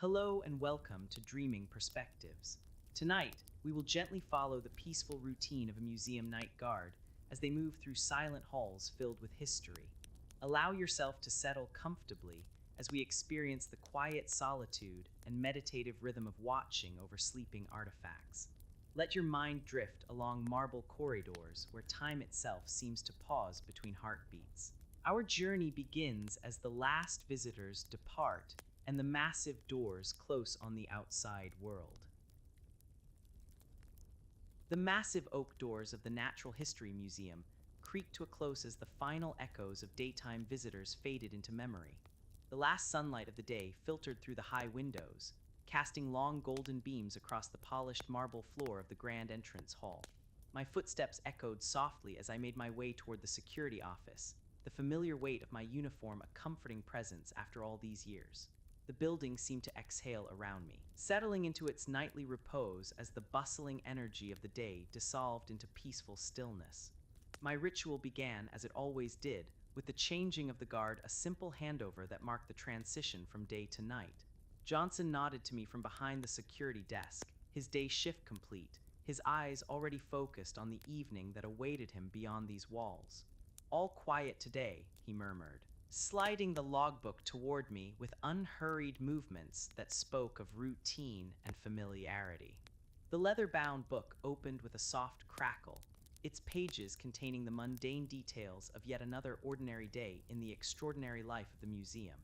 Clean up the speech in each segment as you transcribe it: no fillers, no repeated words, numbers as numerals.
Hello and welcome to Dreaming Perspectives. Tonight, we will gently follow the peaceful routine of a museum night guard as they move through silent halls filled with history. Allow yourself to settle comfortably as we experience the quiet solitude and meditative rhythm of watching over sleeping artifacts. Let your mind drift along marble corridors where time itself seems to pause between heartbeats. Our journey begins as the last visitors depart and the massive doors close on the outside world. The massive oak doors of the Natural History Museum creaked to a close as the final echoes of daytime visitors faded into memory. The last sunlight of the day filtered through the high windows, casting long golden beams across the polished marble floor of the grand entrance hall. My footsteps echoed softly as I made my way toward the security office, the familiar weight of my uniform a comforting presence after all these years. The building seemed to exhale around me, settling into its nightly repose as the bustling energy of the day dissolved into peaceful stillness. My ritual began, as it always did, with the changing of the guard, a simple handover that marked the transition from day to night. Johnson nodded to me from behind the security desk, his day shift complete, his eyes already focused on the evening that awaited him beyond these walls. "All quiet today," he murmured, sliding the logbook toward me with unhurried movements that spoke of routine and familiarity. The leather-bound book opened with a soft crackle, its pages containing the mundane details of yet another ordinary day in the extraordinary life of the museum.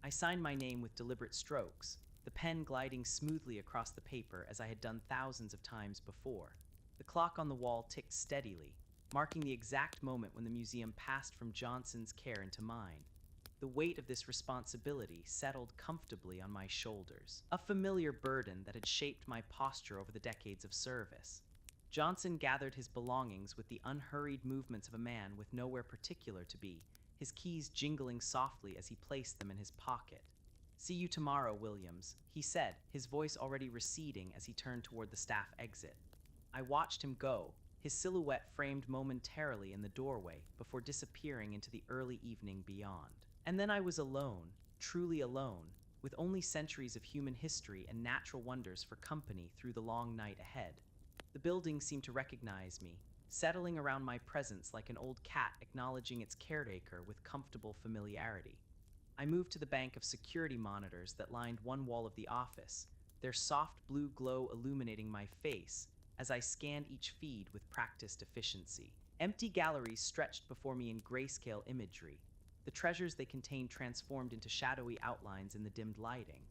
I signed my name with deliberate strokes, the pen gliding smoothly across the paper as I had done thousands of times before. The clock on the wall ticked steadily, marking the exact moment when the museum passed from Johnson's care into mine. The weight of this responsibility settled comfortably on my shoulders, a familiar burden that had shaped my posture over the decades of service. Johnson gathered his belongings with the unhurried movements of a man with nowhere particular to be, his keys jingling softly as he placed them in his pocket. "See you tomorrow, Williams," he said, his voice already receding as he turned toward the staff exit. I watched him go, his silhouette framed momentarily in the doorway before disappearing into the early evening beyond. And then I was alone, truly alone, with only centuries of human history and natural wonders for company through the long night ahead. The building seemed to recognize me, settling around my presence like an old cat acknowledging its caretaker with comfortable familiarity. I moved to the bank of security monitors that lined one wall of the office, their soft blue glow illuminating my face as I scanned each feed with practiced efficiency. Empty galleries stretched before me in grayscale imagery, the treasures they contained transformed into shadowy outlines in the dimmed lighting.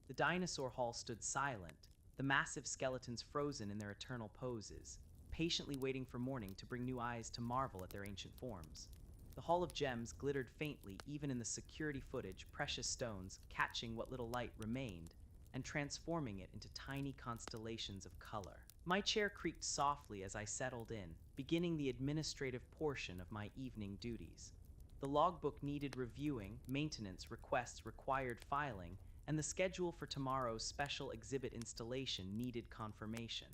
The dinosaur hall stood silent, the massive skeletons frozen in their eternal poses, patiently waiting for morning to bring new eyes to marvel at their ancient forms. The Hall of Gems glittered faintly even in the security footage, precious stones catching what little light remained and transforming it into tiny constellations of color. My chair creaked softly as I settled in, beginning the administrative portion of my evening duties. The logbook needed reviewing, maintenance requests required filing, and the schedule for tomorrow's special exhibit installation needed confirmation.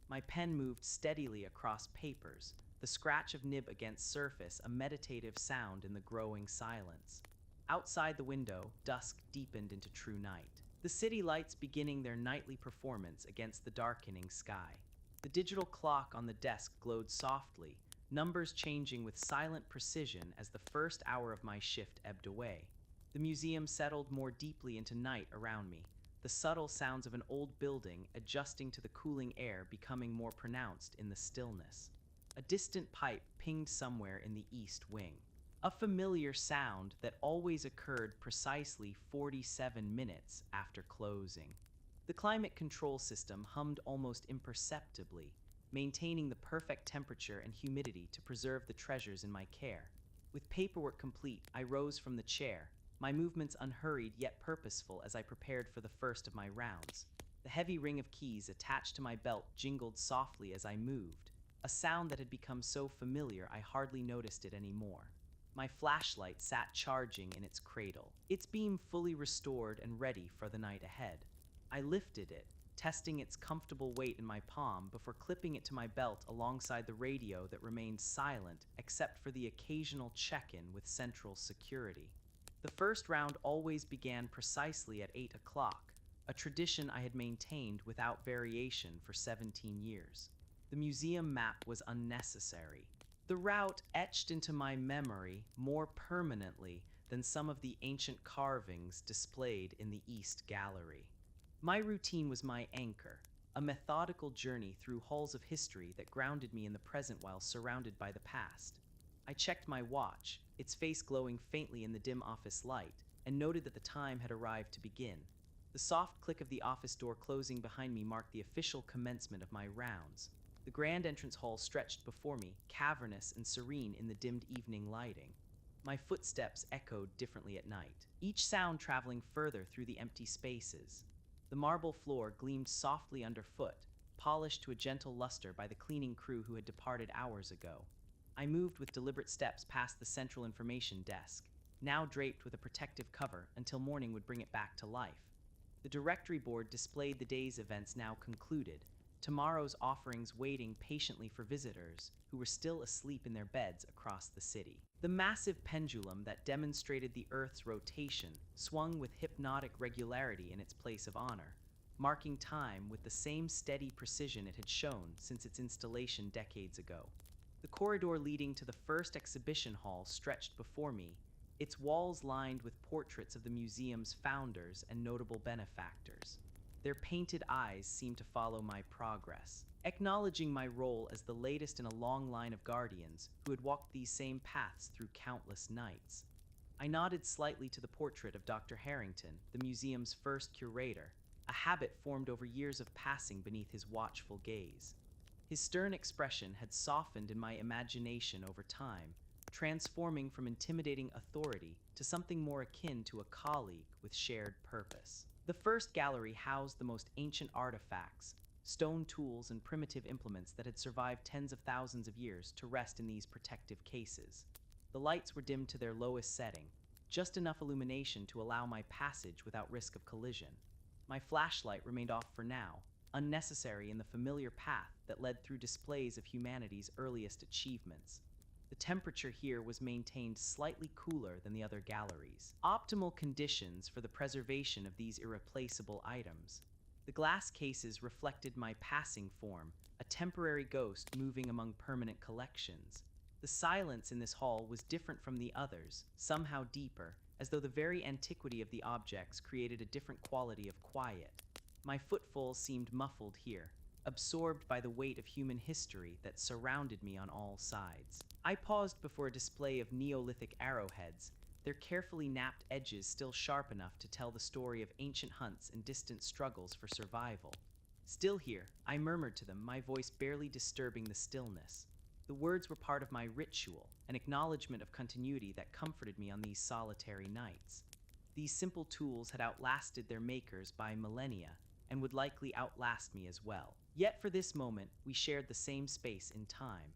My pen moved steadily across papers, the scratch of nib against surface a meditative sound in the growing silence. Outside the window, dusk deepened into true night, the city lights beginning their nightly performance against the darkening sky. The digital clock on the desk glowed softly, numbers changing with silent precision as the first hour of my shift ebbed away. The museum settled more deeply into night around me, the subtle sounds of an old building adjusting to the cooling air becoming more pronounced in the stillness. A distant pipe pinged somewhere in the east wing, a familiar sound that always occurred precisely 47 minutes after closing. The climate control system hummed almost imperceptibly, maintaining the perfect temperature and humidity to preserve the treasures in my care. With paperwork complete, I rose from the chair, my movements unhurried yet purposeful as I prepared for the first of my rounds. The heavy ring of keys attached to my belt jingled softly as I moved, a sound that had become so familiar I hardly noticed it anymore. My flashlight sat charging in its cradle, its beam fully restored and ready for the night ahead. I lifted it, testing its comfortable weight in my palm before clipping it to my belt alongside the radio that remained silent except for the occasional check-in with Central Security. The first round always began precisely at 8 o'clock, a tradition I had maintained without variation for 17 years. The museum map was unnecessary. The route etched into my memory more permanently than some of the ancient carvings displayed in the East Gallery. My routine was my anchor, a methodical journey through halls of history that grounded me in the present while surrounded by the past. I checked my watch, its face glowing faintly in the dim office light, and noted that the time had arrived to begin. The soft click of the office door closing behind me marked the official commencement of my rounds. The grand entrance hall stretched before me, cavernous and serene in the dimmed evening lighting. My footsteps echoed differently at night, each sound traveling further through the empty spaces. The marble floor gleamed softly underfoot, polished to a gentle luster by the cleaning crew who had departed hours ago. I moved with deliberate steps past the central information desk, now draped with a protective cover until morning would bring it back to life. The directory board displayed the day's events now concluded, tomorrow's offerings waiting patiently for visitors who were still asleep in their beds across the city. The massive pendulum that demonstrated the Earth's rotation swung with hypnotic regularity in its place of honor, marking time with the same steady precision it had shown since its installation decades ago. The corridor leading to the first exhibition hall stretched before me, its walls lined with portraits of the museum's founders and notable benefactors. Their painted eyes seemed to follow my progress, acknowledging my role as the latest in a long line of guardians who had walked these same paths through countless nights. I nodded slightly to the portrait of Dr. Harrington, the museum's first curator, a habit formed over years of passing beneath his watchful gaze. His stern expression had softened in my imagination over time, transforming from intimidating authority to something more akin to a colleague with shared purpose. The first gallery housed the most ancient artifacts, stone tools and primitive implements that had survived tens of thousands of years to rest in these protective cases. The lights were dimmed to their lowest setting, just enough illumination to allow my passage without risk of collision. My flashlight remained off for now, unnecessary in the familiar path that led through displays of humanity's earliest achievements. The temperature here was maintained slightly cooler than the other galleries, optimal conditions for the preservation of these irreplaceable items. The glass cases reflected my passing form, a temporary ghost moving among permanent collections. The silence in this hall was different from the others, somehow deeper, as though the very antiquity of the objects created a different quality of quiet. My footfalls seemed muffled here, absorbed by the weight of human history that surrounded me on all sides. I paused before a display of Neolithic arrowheads, their carefully napped edges still sharp enough to tell the story of ancient hunts and distant struggles for survival. Still here, I murmured to them, my voice barely disturbing the stillness. The words were part of my ritual, an acknowledgement of continuity that comforted me on these solitary nights. These simple tools had outlasted their makers by millennia, and would likely outlast me as well. Yet for this moment, we shared the same space in time.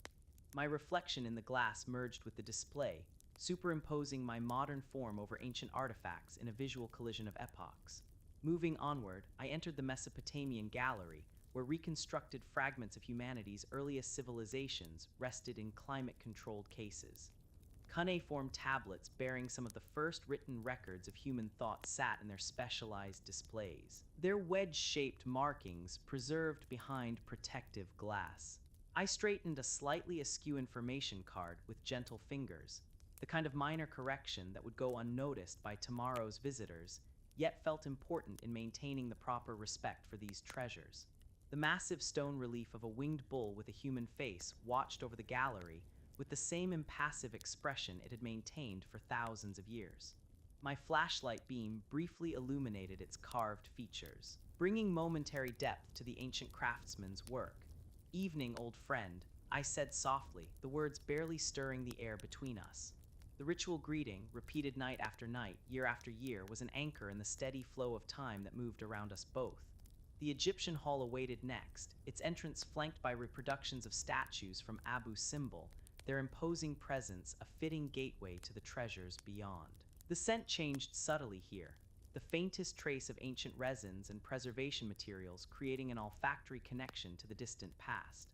My reflection in the glass merged with the display, superimposing my modern form over ancient artifacts in a visual collision of epochs. Moving onward, I entered the Mesopotamian gallery, where reconstructed fragments of humanity's earliest civilizations rested in climate-controlled cases. Cuneiform tablets bearing some of the first written records of human thought sat in their specialized displays, their wedge-shaped markings preserved behind protective glass. I straightened a slightly askew information card with gentle fingers, the kind of minor correction that would go unnoticed by tomorrow's visitors, yet felt important in maintaining the proper respect for these treasures. The massive stone relief of a winged bull with a human face watched over the gallery with the same impassive expression it had maintained for thousands of years. My flashlight beam briefly illuminated its carved features, bringing momentary depth to the ancient craftsman's work. "Evening, old friend," I said softly, the words barely stirring the air between us. The ritual greeting, repeated night after night, year after year, was an anchor in the steady flow of time that moved around us both. The Egyptian hall awaited next, its entrance flanked by reproductions of statues from Abu Simbel, their imposing presence a fitting gateway to the treasures beyond. The scent changed subtly here, the faintest trace of ancient resins and preservation materials creating an olfactory connection to the distant past.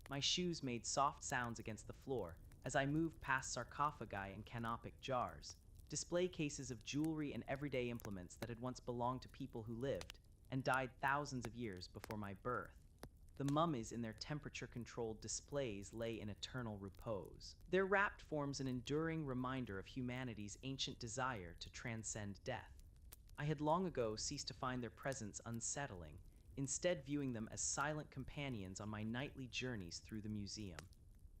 My shoes made soft sounds against the floor as I moved past sarcophagi and canopic jars, display cases of jewelry and everyday implements that had once belonged to people who lived, and died thousands of years before my birth. The mummies in their temperature-controlled displays lay in eternal repose. Their rapt forms an enduring reminder of humanity's ancient desire to transcend death. I had long ago ceased to find their presence unsettling, instead viewing them as silent companions on my nightly journeys through the museum.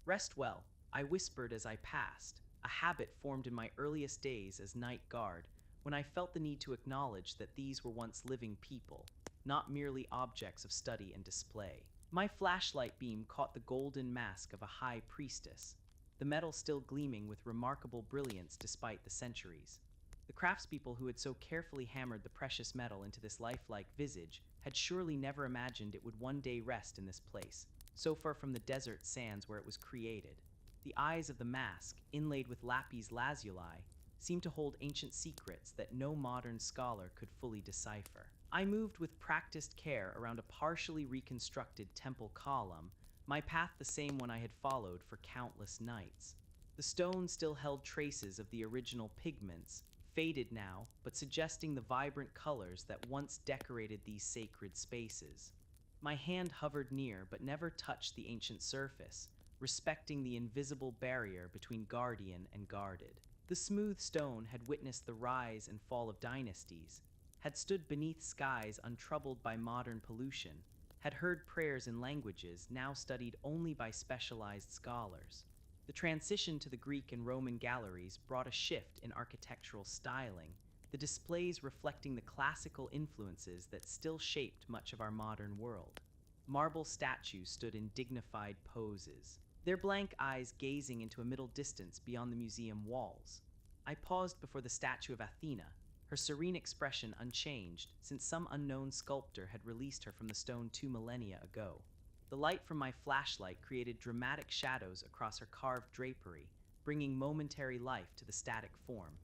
"Rest well," I whispered as I passed, a habit formed in my earliest days as night guard, when I felt the need to acknowledge that these were once living people, not merely objects of study and display. My flashlight beam caught the golden mask of a high priestess, the metal still gleaming with remarkable brilliance despite the centuries. The craftspeople who had so carefully hammered the precious metal into this lifelike visage had surely never imagined it would one day rest in this place, so far from the desert sands where it was created. The eyes of the mask, inlaid with lapis lazuli, seemed to hold ancient secrets that no modern scholar could fully decipher. I moved with practiced care around a partially reconstructed temple column, my path the same one I had followed for countless nights. The stone still held traces of the original pigments, faded now, but suggesting the vibrant colors that once decorated these sacred spaces. My hand hovered near but never touched the ancient surface, respecting the invisible barrier between guardian and guarded. The smooth stone had witnessed the rise and fall of dynasties, had stood beneath skies untroubled by modern pollution, had heard prayers in languages now studied only by specialized scholars. The transition to the Greek and Roman galleries brought a shift in architectural styling, the displays reflecting the classical influences that still shaped much of our modern world. Marble statues stood in dignified poses, their blank eyes gazing into a middle distance beyond the museum walls. I paused before the statue of Athena, her serene expression unchanged since some unknown sculptor had released her from the stone 2 millennia ago. The light from my flashlight created dramatic shadows across her carved drapery, bringing momentary life to the static form.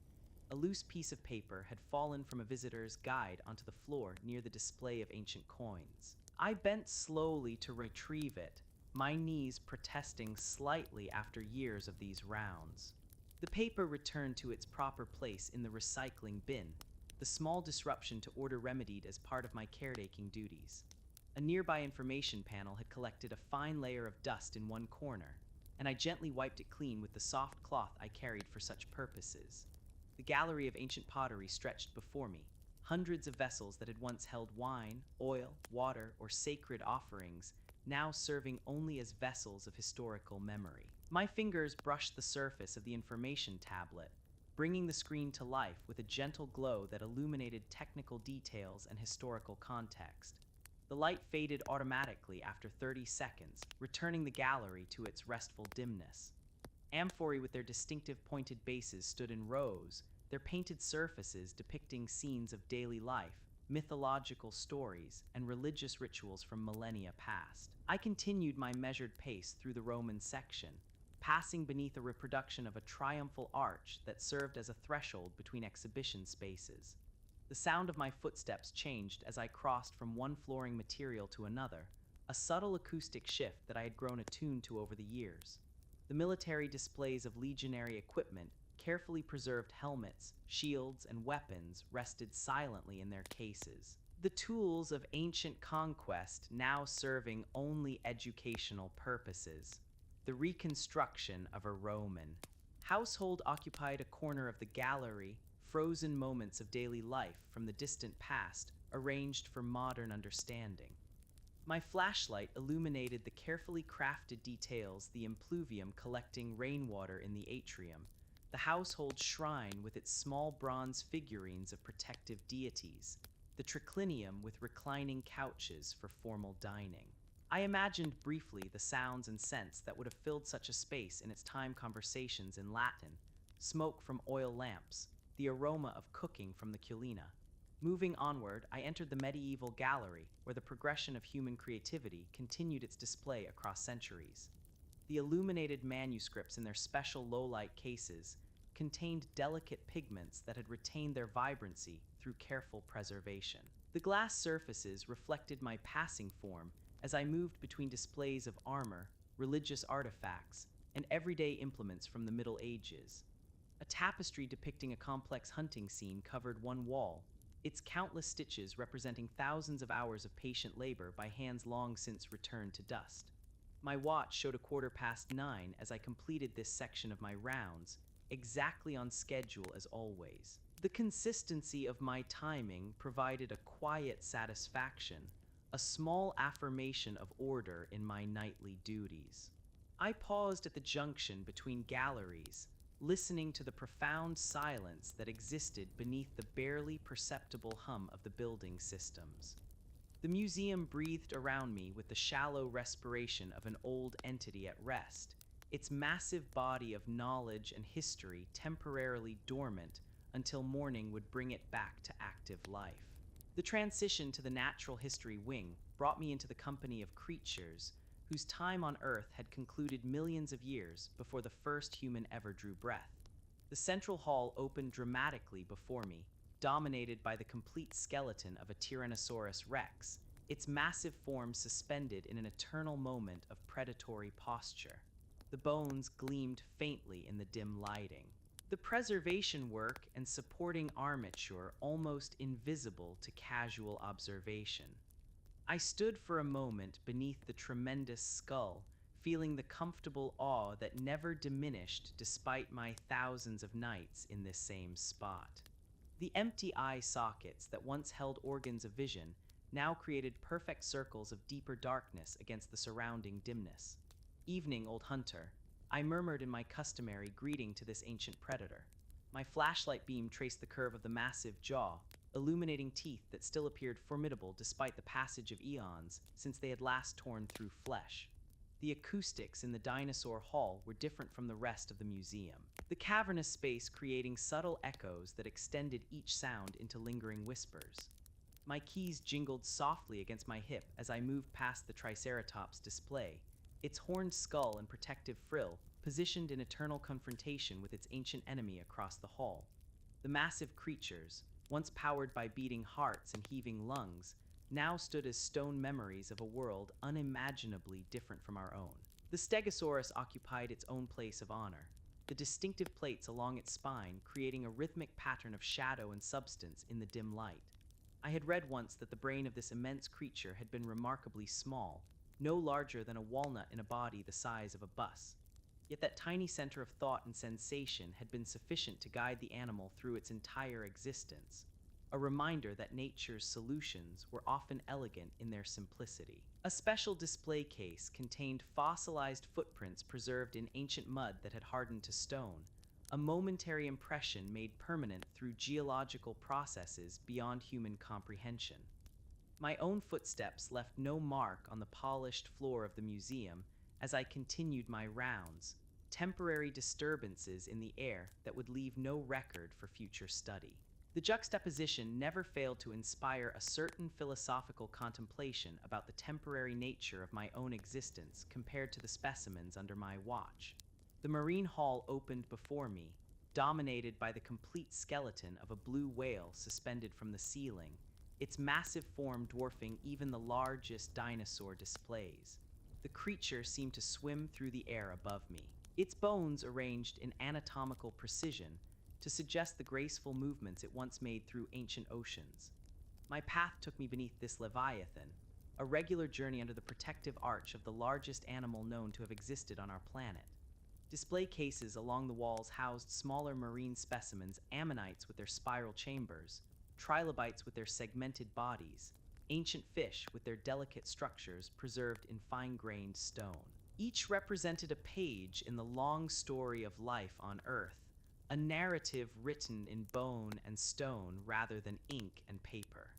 A loose piece of paper had fallen from a visitor's guide onto the floor near the display of ancient coins. I bent slowly to retrieve it, my knees protesting slightly after years of these rounds. The paper returned to its proper place in the recycling bin, the small disruption to order remedied as part of my caretaking duties. A nearby information panel had collected a fine layer of dust in one corner, and I gently wiped it clean with the soft cloth I carried for such purposes. The gallery of ancient pottery stretched before me, hundreds of vessels that had once held wine, oil, water, or sacred offerings, now serving only as vessels of historical memory. My fingers brushed the surface of the information tablet, bringing the screen to life with a gentle glow that illuminated technical details and historical context. The light faded automatically after 30 seconds, returning the gallery to its restful dimness. Amphorae with their distinctive pointed bases stood in rows, their painted surfaces depicting scenes of daily life, mythological stories, and religious rituals from millennia past. I continued my measured pace through the Roman section, passing beneath a reproduction of a triumphal arch that served as a threshold between exhibition spaces. The sound of my footsteps changed as I crossed from one flooring material to another, a subtle acoustic shift that I had grown attuned to over the years. The military displays of legionary equipment, carefully preserved helmets, shields, and weapons rested silently in their cases. The tools of ancient conquest now serving only educational purposes. The reconstruction of a Roman household occupied a corner of the gallery, frozen moments of daily life from the distant past, arranged for modern understanding. My flashlight illuminated the carefully crafted details, the impluvium collecting rainwater in the atrium, the household shrine with its small bronze figurines of protective deities, the triclinium with reclining couches for formal dining. I imagined briefly the sounds and scents that would have filled such a space in its time, conversations in Latin, smoke from oil lamps, the aroma of cooking from the culina. Moving onward, I entered the medieval gallery, where the progression of human creativity continued its display across centuries. The illuminated manuscripts in their special low-light cases contained delicate pigments that had retained their vibrancy through careful preservation. The glass surfaces reflected my passing form as I moved between displays of armor, religious artifacts, and everyday implements from the Middle Ages. A tapestry depicting a complex hunting scene covered one wall, its countless stitches representing thousands of hours of patient labor by hands long since returned to dust. My watch showed 9:15 as I completed this section of my rounds, exactly on schedule as always. The consistency of my timing provided a quiet satisfaction, a small affirmation of order in my nightly duties. I paused at the junction between galleries, listening to the profound silence that existed beneath the barely perceptible hum of the building systems. The museum breathed around me with the shallow respiration of an old entity at rest, its massive body of knowledge and history temporarily dormant until morning would bring it back to active life. The transition to the natural history wing brought me into the company of creatures whose time on Earth had concluded millions of years before the first human ever drew breath. The central hall opened dramatically before me, dominated by the complete skeleton of a Tyrannosaurus rex, its massive form suspended in an eternal moment of predatory posture. The bones gleamed faintly in the dim lighting, the preservation work and supporting armature almost invisible to casual observation. I stood for a moment beneath the tremendous skull, feeling the comfortable awe that never diminished despite my thousands of nights in this same spot. The empty eye sockets that once held organs of vision now created perfect circles of deeper darkness against the surrounding dimness. "Evening, old hunter," I murmured in my customary greeting to this ancient predator. My flashlight beam traced the curve of the massive jaw, illuminating teeth that still appeared formidable despite the passage of eons since they had last torn through flesh. The acoustics in the dinosaur hall were different from the rest of the museum, the cavernous space creating subtle echoes that extended each sound into lingering whispers. My keys jingled softly against my hip as I moved past the Triceratops display, its horned skull and protective frill positioned in eternal confrontation with its ancient enemy across the hall. The massive creatures, once powered by beating hearts and heaving lungs, now stood as stone memories of a world unimaginably different from our own. The Stegosaurus occupied its own place of honor, the distinctive plates along its spine creating a rhythmic pattern of shadow and substance in the dim light. I had read once that the brain of this immense creature had been remarkably small, no larger than a walnut in a body the size of a bus. Yet that tiny center of thought and sensation had been sufficient to guide the animal through its entire existence, a reminder that nature's solutions were often elegant in their simplicity. A special display case contained fossilized footprints preserved in ancient mud that had hardened to stone, a momentary impression made permanent through geological processes beyond human comprehension. My own footsteps left no mark on the polished floor of the museum as I continued my rounds, temporary disturbances in the air that would leave no record for future study. The juxtaposition never failed to inspire a certain philosophical contemplation about the temporary nature of my own existence compared to the specimens under my watch. The marine hall opened before me, dominated by the complete skeleton of a blue whale suspended from the ceiling, its massive form dwarfing even the largest dinosaur displays. The creature seemed to swim through the air above me, its bones arranged in anatomical precision to suggest the graceful movements it once made through ancient oceans. My path took me beneath this leviathan, a regular journey under the protective arch of the largest animal known to have existed on our planet. Display cases along the walls housed smaller marine specimens, ammonites with their spiral chambers, trilobites with their segmented bodies, ancient fish with their delicate structures preserved in fine-grained stone. Each represented a page in the long story of life on Earth, a narrative written in bone and stone rather than ink and paper.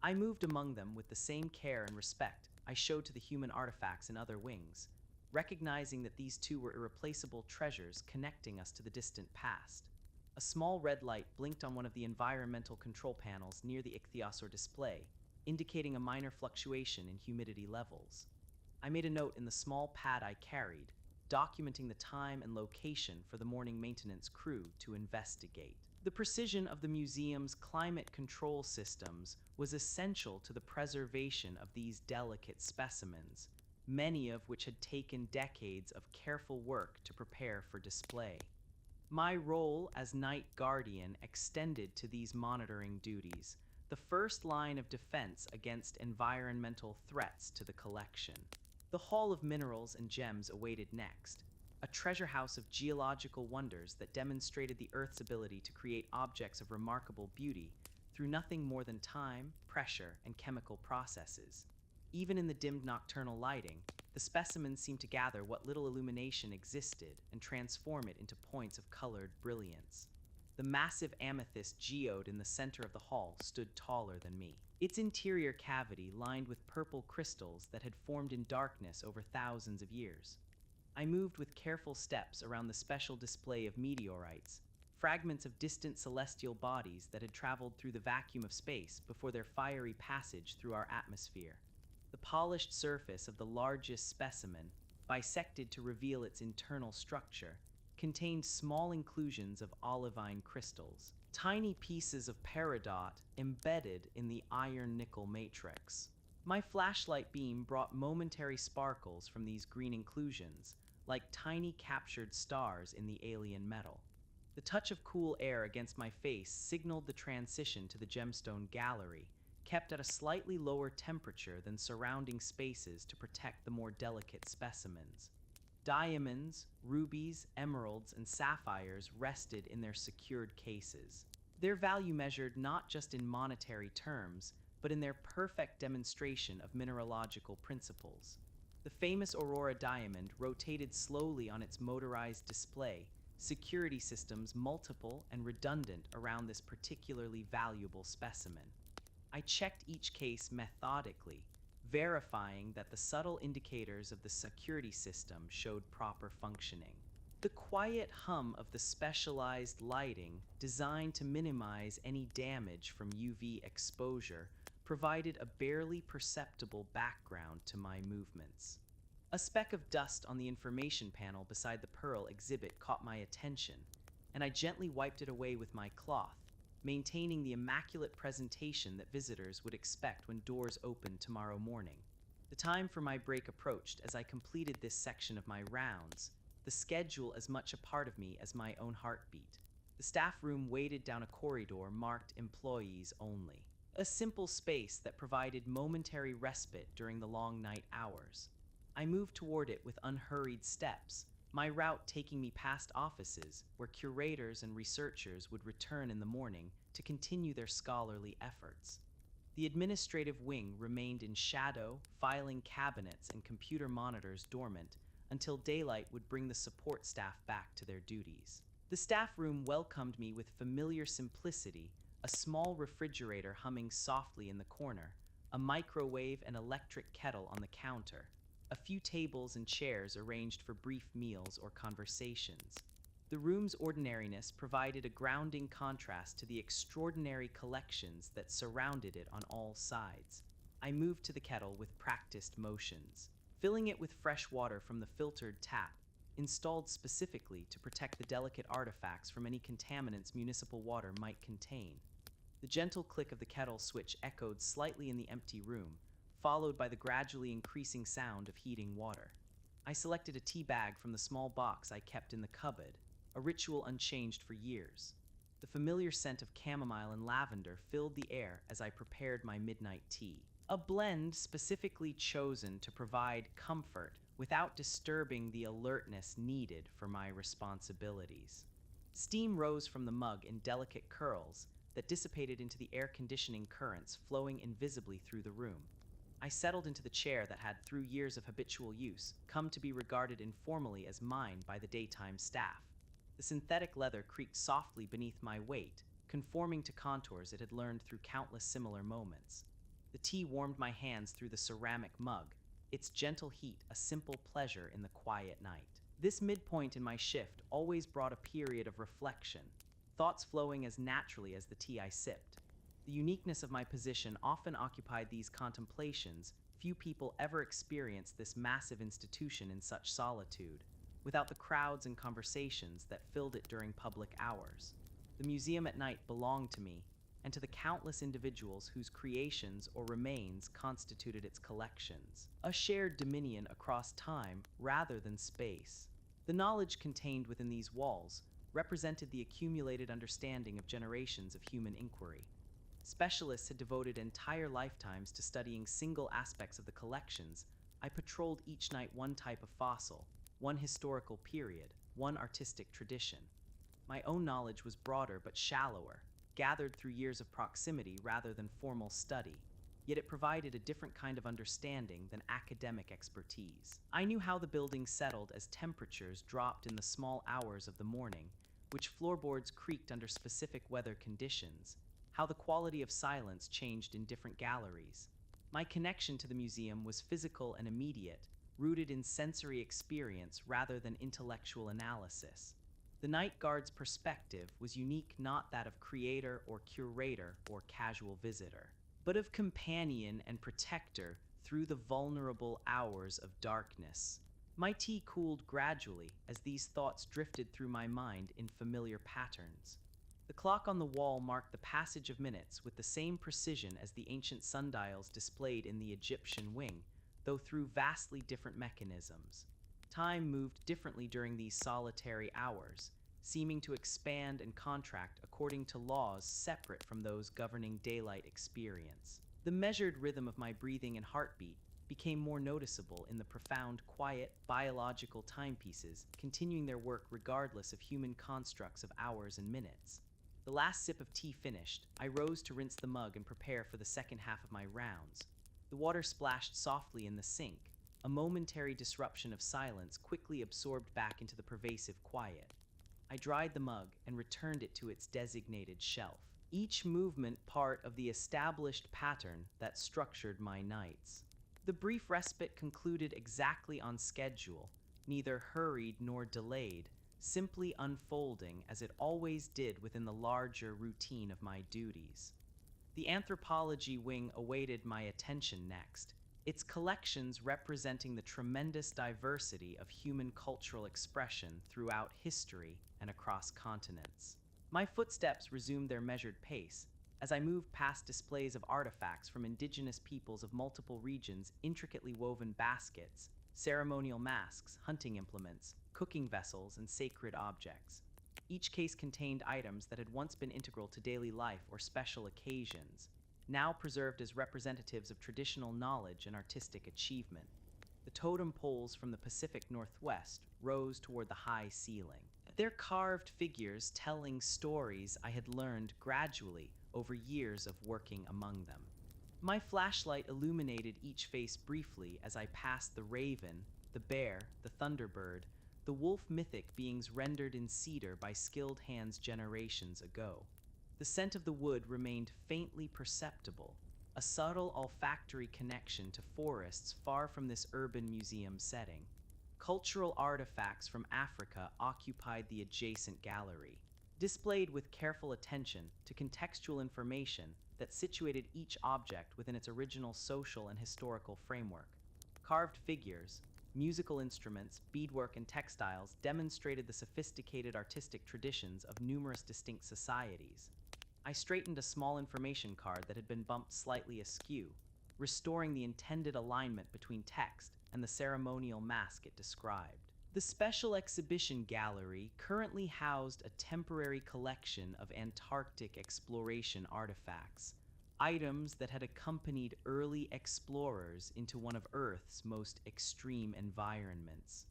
I moved among them with the same care and respect I showed to the human artifacts in other wings, recognizing that these too were irreplaceable treasures connecting us to the distant past. A small red light blinked on one of the environmental control panels near the ichthyosaur display, indicating a minor fluctuation in humidity levels. I made a note in the small pad I carried, documenting the time and location for the morning maintenance crew to investigate. The precision of the museum's climate control systems was essential to the preservation of these delicate specimens, many of which had taken decades of careful work to prepare for display. My role as night guardian extended to these monitoring duties, the first line of defense against environmental threats to the collection. The Hall of Minerals and Gems awaited next, a treasure house of geological wonders that demonstrated the Earth's ability to create objects of remarkable beauty through nothing more than time, pressure, and chemical processes. Even in the dimmed nocturnal lighting, the specimens seemed to gather what little illumination existed and transform it into points of colored brilliance. The massive amethyst geode in the center of the hall stood taller than me, its interior cavity lined with purple crystals that had formed in darkness over thousands of years. I moved with careful steps around the special display of meteorites, fragments of distant celestial bodies that had traveled through the vacuum of space before their fiery passage through our atmosphere. The polished surface of the largest specimen, bisected to reveal its internal structure, contained small inclusions of olivine crystals, tiny pieces of peridot embedded in the iron-nickel matrix. My flashlight beam brought momentary sparkles from these green inclusions, like tiny captured stars in the alien metal. The touch of cool air against my face signaled the transition to the gemstone gallery, kept at a slightly lower temperature than surrounding spaces to protect the more delicate specimens. Diamonds, rubies, emeralds, and sapphires rested in their secured cases, their value measured not just in monetary terms, but in their perfect demonstration of mineralogical principles. The famous Aurora diamond rotated slowly on its motorized display, security systems multiple and redundant around this particularly valuable specimen. I checked each case methodically, verifying that the subtle indicators of the security system showed proper functioning. The quiet hum of the specialized lighting, designed to minimize any damage from UV exposure, provided a barely perceptible background to my movements. A speck of dust on the information panel beside the Pearl exhibit caught my attention, and I gently wiped it away with my cloth, maintaining the immaculate presentation that visitors would expect when doors opened tomorrow morning. The time for my break approached as I completed this section of my rounds, the schedule as much a part of me as my own heartbeat. The staff room waded down a corridor marked employees only, a simple space that provided momentary respite during the long night hours. I moved toward it with unhurried steps, my route taking me past offices where curators and researchers would return in the morning to continue their scholarly efforts. The administrative wing remained in shadow, filing cabinets and computer monitors dormant until daylight would bring the support staff back to their duties. The staff room welcomed me with familiar simplicity, a small refrigerator humming softly in the corner, a microwave and electric kettle on the counter, a few tables and chairs arranged for brief meals or conversations. The room's ordinariness provided a grounding contrast to the extraordinary collections that surrounded it on all sides. I moved to the kettle with practiced motions, filling it with fresh water from the filtered tap, installed specifically to protect the delicate artifacts from any contaminants municipal water might contain. The gentle click of the kettle switch echoed slightly in the empty room, followed by the gradually increasing sound of heating water. I selected a tea bag from the small box I kept in the cupboard, a ritual unchanged for years. The familiar scent of chamomile and lavender filled the air as I prepared my midnight tea, a blend specifically chosen to provide comfort without disturbing the alertness needed for my responsibilities. Steam rose from the mug in delicate curls that dissipated into the air conditioning currents flowing invisibly through the room. I settled into the chair that had, through years of habitual use, come to be regarded informally as mine by the daytime staff. The synthetic leather creaked softly beneath my weight, conforming to contours it had learned through countless similar moments. The tea warmed my hands through the ceramic mug, its gentle heat a simple pleasure in the quiet night. This midpoint in my shift always brought a period of reflection, thoughts flowing as naturally as the tea I sipped. The uniqueness of my position often occupied these contemplations. Few people ever experienced this massive institution in such solitude, without the crowds and conversations that filled it during public hours. The museum at night belonged to me, and to the countless individuals whose creations or remains constituted its collections, a shared dominion across time rather than space. The knowledge contained within these walls represented the accumulated understanding of generations of human inquiry. Specialists had devoted entire lifetimes to studying single aspects of the collections. I patrolled each night one type of fossil, one historical period, one artistic tradition. My own knowledge was broader but shallower, gathered through years of proximity rather than formal study, yet it provided a different kind of understanding than academic expertise. I knew how the building settled as temperatures dropped in the small hours of the morning, which floorboards creaked under specific weather conditions, how the quality of silence changed in different galleries. My connection to the museum was physical and immediate, rooted in sensory experience rather than intellectual analysis. The night guard's perspective was unique, not that of creator or curator or casual visitor, but of companion and protector through the vulnerable hours of darkness. My tea cooled gradually as these thoughts drifted through my mind in familiar patterns. The clock on the wall marked the passage of minutes with the same precision as the ancient sundials displayed in the Egyptian wing, though through vastly different mechanisms. Time moved differently during these solitary hours, seeming to expand and contract according to laws separate from those governing daylight experience. The measured rhythm of my breathing and heartbeat became more noticeable in the profound, quiet, biological timepieces continuing their work regardless of human constructs of hours and minutes. The last sip of tea finished, I rose to rinse the mug and prepare for the second half of my rounds. The water splashed softly in the sink. A momentary disruption of silence quickly absorbed back into the pervasive quiet. I dried the mug and returned it to its designated shelf, each movement part of the established pattern that structured my nights. The brief respite concluded exactly on schedule, neither hurried nor delayed, simply unfolding as it always did within the larger routine of my duties. The anthropology wing awaited my attention next, its collections representing the tremendous diversity of human cultural expression throughout history and across continents. My footsteps resumed their measured pace as I moved past displays of artifacts from indigenous peoples of multiple regions, intricately woven baskets, ceremonial masks, hunting implements, cooking vessels, and sacred objects. Each case contained items that had once been integral to daily life or special occasions, now preserved as representatives of traditional knowledge and artistic achievement. The totem poles from the Pacific Northwest rose toward the high ceiling, their carved figures telling stories I had learned gradually over years of working among them. My flashlight illuminated each face briefly as I passed the raven, the bear, the thunderbird, the wolf, mythic beings rendered in cedar by skilled hands generations ago. The scent of the wood remained faintly perceptible, a subtle olfactory connection to forests far from this urban museum setting. Cultural artifacts from Africa occupied the adjacent gallery, displayed with careful attention to contextual information that situated each object within its original social and historical framework. Carved figures, musical instruments, beadwork, and textiles demonstrated the sophisticated artistic traditions of numerous distinct societies. I straightened a small information card that had been bumped slightly askew, restoring the intended alignment between text and the ceremonial mask it described. The Special Exhibition Gallery currently housed a temporary collection of Antarctic exploration artifacts, items that had accompanied early explorers into one of Earth's most extreme environments.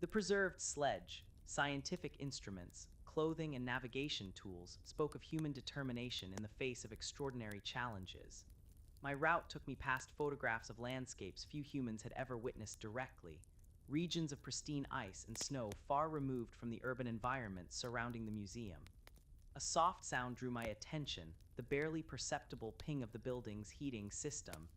The preserved sledge, scientific instruments, clothing, and navigation tools spoke of human determination in the face of extraordinary challenges. My route took me past photographs of landscapes few humans had ever witnessed directly, regions of pristine ice and snow far removed from the urban environment surrounding the museum. A soft sound drew my attention, the barely perceptible ping of the building's heating system,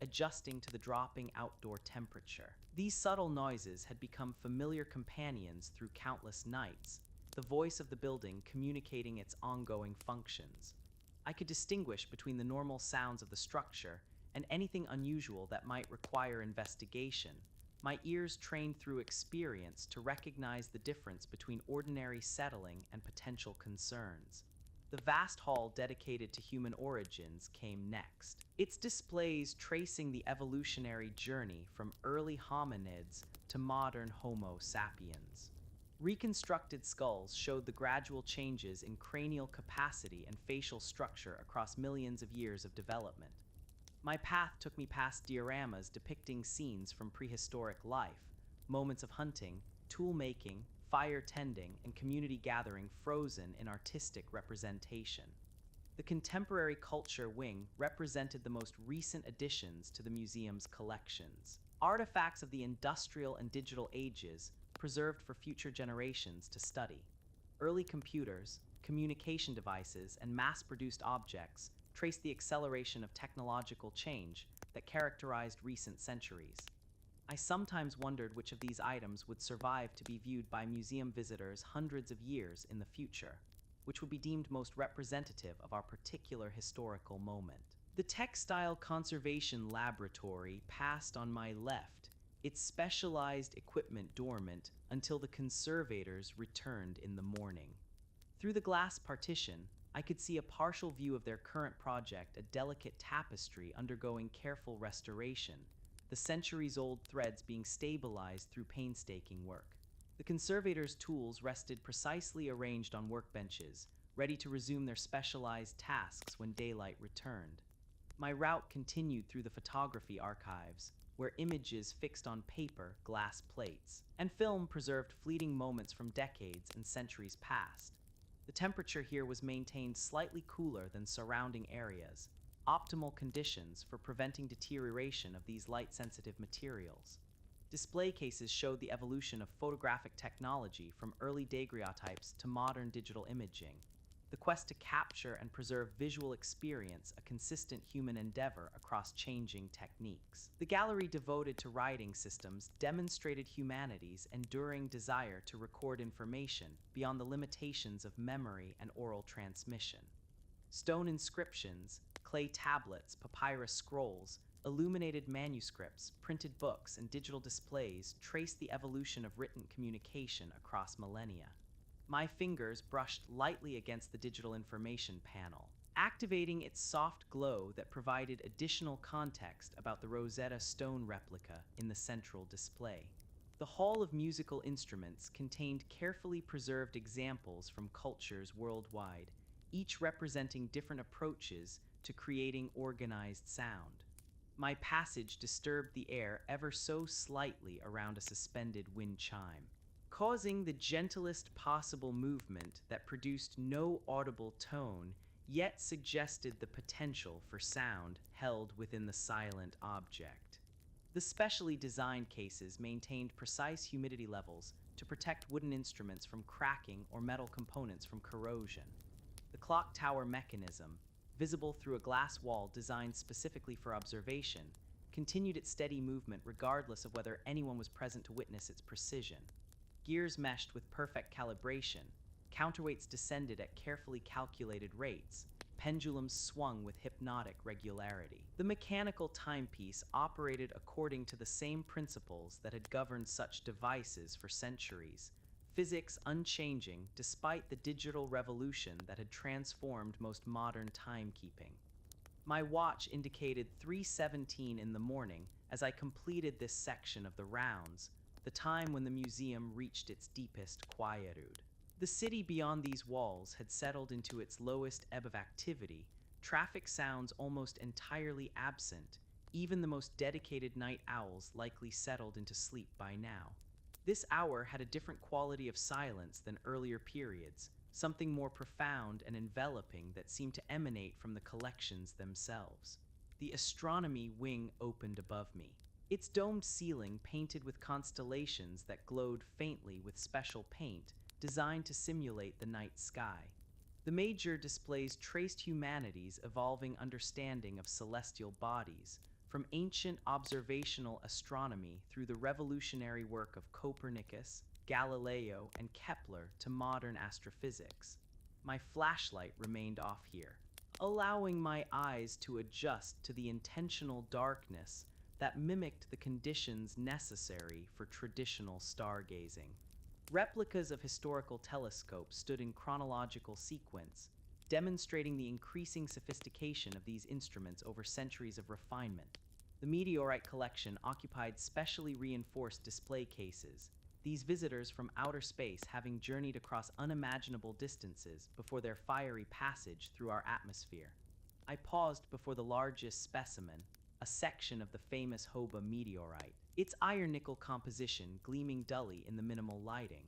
adjusting to the dropping outdoor temperature. These subtle noises had become familiar companions through countless nights, the voice of the building communicating its ongoing functions. I could distinguish between the normal sounds of the structure and anything unusual that might require investigation, my ears trained through experience to recognize the difference between ordinary settling and potential concerns. The vast hall dedicated to human origins came next, its displays tracing the evolutionary journey from early hominids to modern Homo sapiens. Reconstructed skulls showed the gradual changes in cranial capacity and facial structure across millions of years of development. My path took me past dioramas depicting scenes from prehistoric life, moments of hunting, tool making, fire tending, and community gathering frozen in artistic representation. The contemporary culture wing represented the most recent additions to the museum's collections. Artifacts of the industrial and digital ages preserved for future generations to study. Early computers, communication devices, and mass-produced objects trace the acceleration of technological change that characterized recent centuries. I sometimes wondered which of these items would survive to be viewed by museum visitors hundreds of years in the future, which would be deemed most representative of our particular historical moment. The Textile Conservation Laboratory passed on my left, its specialized equipment dormant until the conservators returned in the morning. Through the glass partition, I could see a partial view of their current project, a delicate tapestry undergoing careful restoration, the centuries-old threads being stabilized through painstaking work. The conservators' tools rested precisely arranged on workbenches, ready to resume their specialized tasks when daylight returned. My route continued through the photography archives, where images fixed on paper, glass plates, and film preserved fleeting moments from decades and centuries past. The temperature here was maintained slightly cooler than surrounding areas, optimal conditions for preventing deterioration of these light-sensitive materials. Display cases showed the evolution of photographic technology from early daguerreotypes to modern digital imaging, the quest to capture and preserve visual experience, a consistent human endeavor across changing techniques. The gallery devoted to writing systems demonstrated humanity's enduring desire to record information beyond the limitations of memory and oral transmission. Stone inscriptions, clay tablets, papyrus scrolls, illuminated manuscripts, printed books, and digital displays trace the evolution of written communication across millennia. My fingers brushed lightly against the digital information panel, activating its soft glow that provided additional context about the Rosetta Stone replica in the central display. The Hall of Musical Instruments contained carefully preserved examples from cultures worldwide, each representing different approaches to creating organized sound. My passage disturbed the air ever so slightly around a suspended wind chime, causing the gentlest possible movement that produced no audible tone, yet suggested the potential for sound held within the silent object. The specially designed cases maintained precise humidity levels to protect wooden instruments from cracking or metal components from corrosion. The clock tower mechanism, visible through a glass wall designed specifically for observation, continued its steady movement regardless of whether anyone was present to witness its precision. Gears meshed with perfect calibration, counterweights descended at carefully calculated rates, pendulums swung with hypnotic regularity. The mechanical timepiece operated according to the same principles that had governed such devices for centuries, physics unchanging despite the digital revolution that had transformed most modern timekeeping. My watch indicated 3:17 in the morning as I completed this section of the rounds, the time when the museum reached its deepest quietude. The city beyond these walls had settled into its lowest ebb of activity, traffic sounds almost entirely absent, even the most dedicated night owls likely settled into sleep by now. This hour had a different quality of silence than earlier periods, something more profound and enveloping that seemed to emanate from the collections themselves. The astronomy wing opened above me, its domed ceiling painted with constellations that glowed faintly with special paint designed to simulate the night sky. The major displays traced humanity's evolving understanding of celestial bodies, from ancient observational astronomy through the revolutionary work of Copernicus, Galileo, and Kepler to modern astrophysics. My flashlight remained off here, allowing my eyes to adjust to the intentional darkness that mimicked the conditions necessary for traditional stargazing. Replicas of historical telescopes stood in chronological sequence, demonstrating the increasing sophistication of these instruments over centuries of refinement. The meteorite collection occupied specially reinforced display cases, these visitors from outer space having journeyed across unimaginable distances before their fiery passage through our atmosphere. I paused before the largest specimen, a section of the famous Hoba meteorite, its iron-nickel composition gleaming dully in the minimal lighting.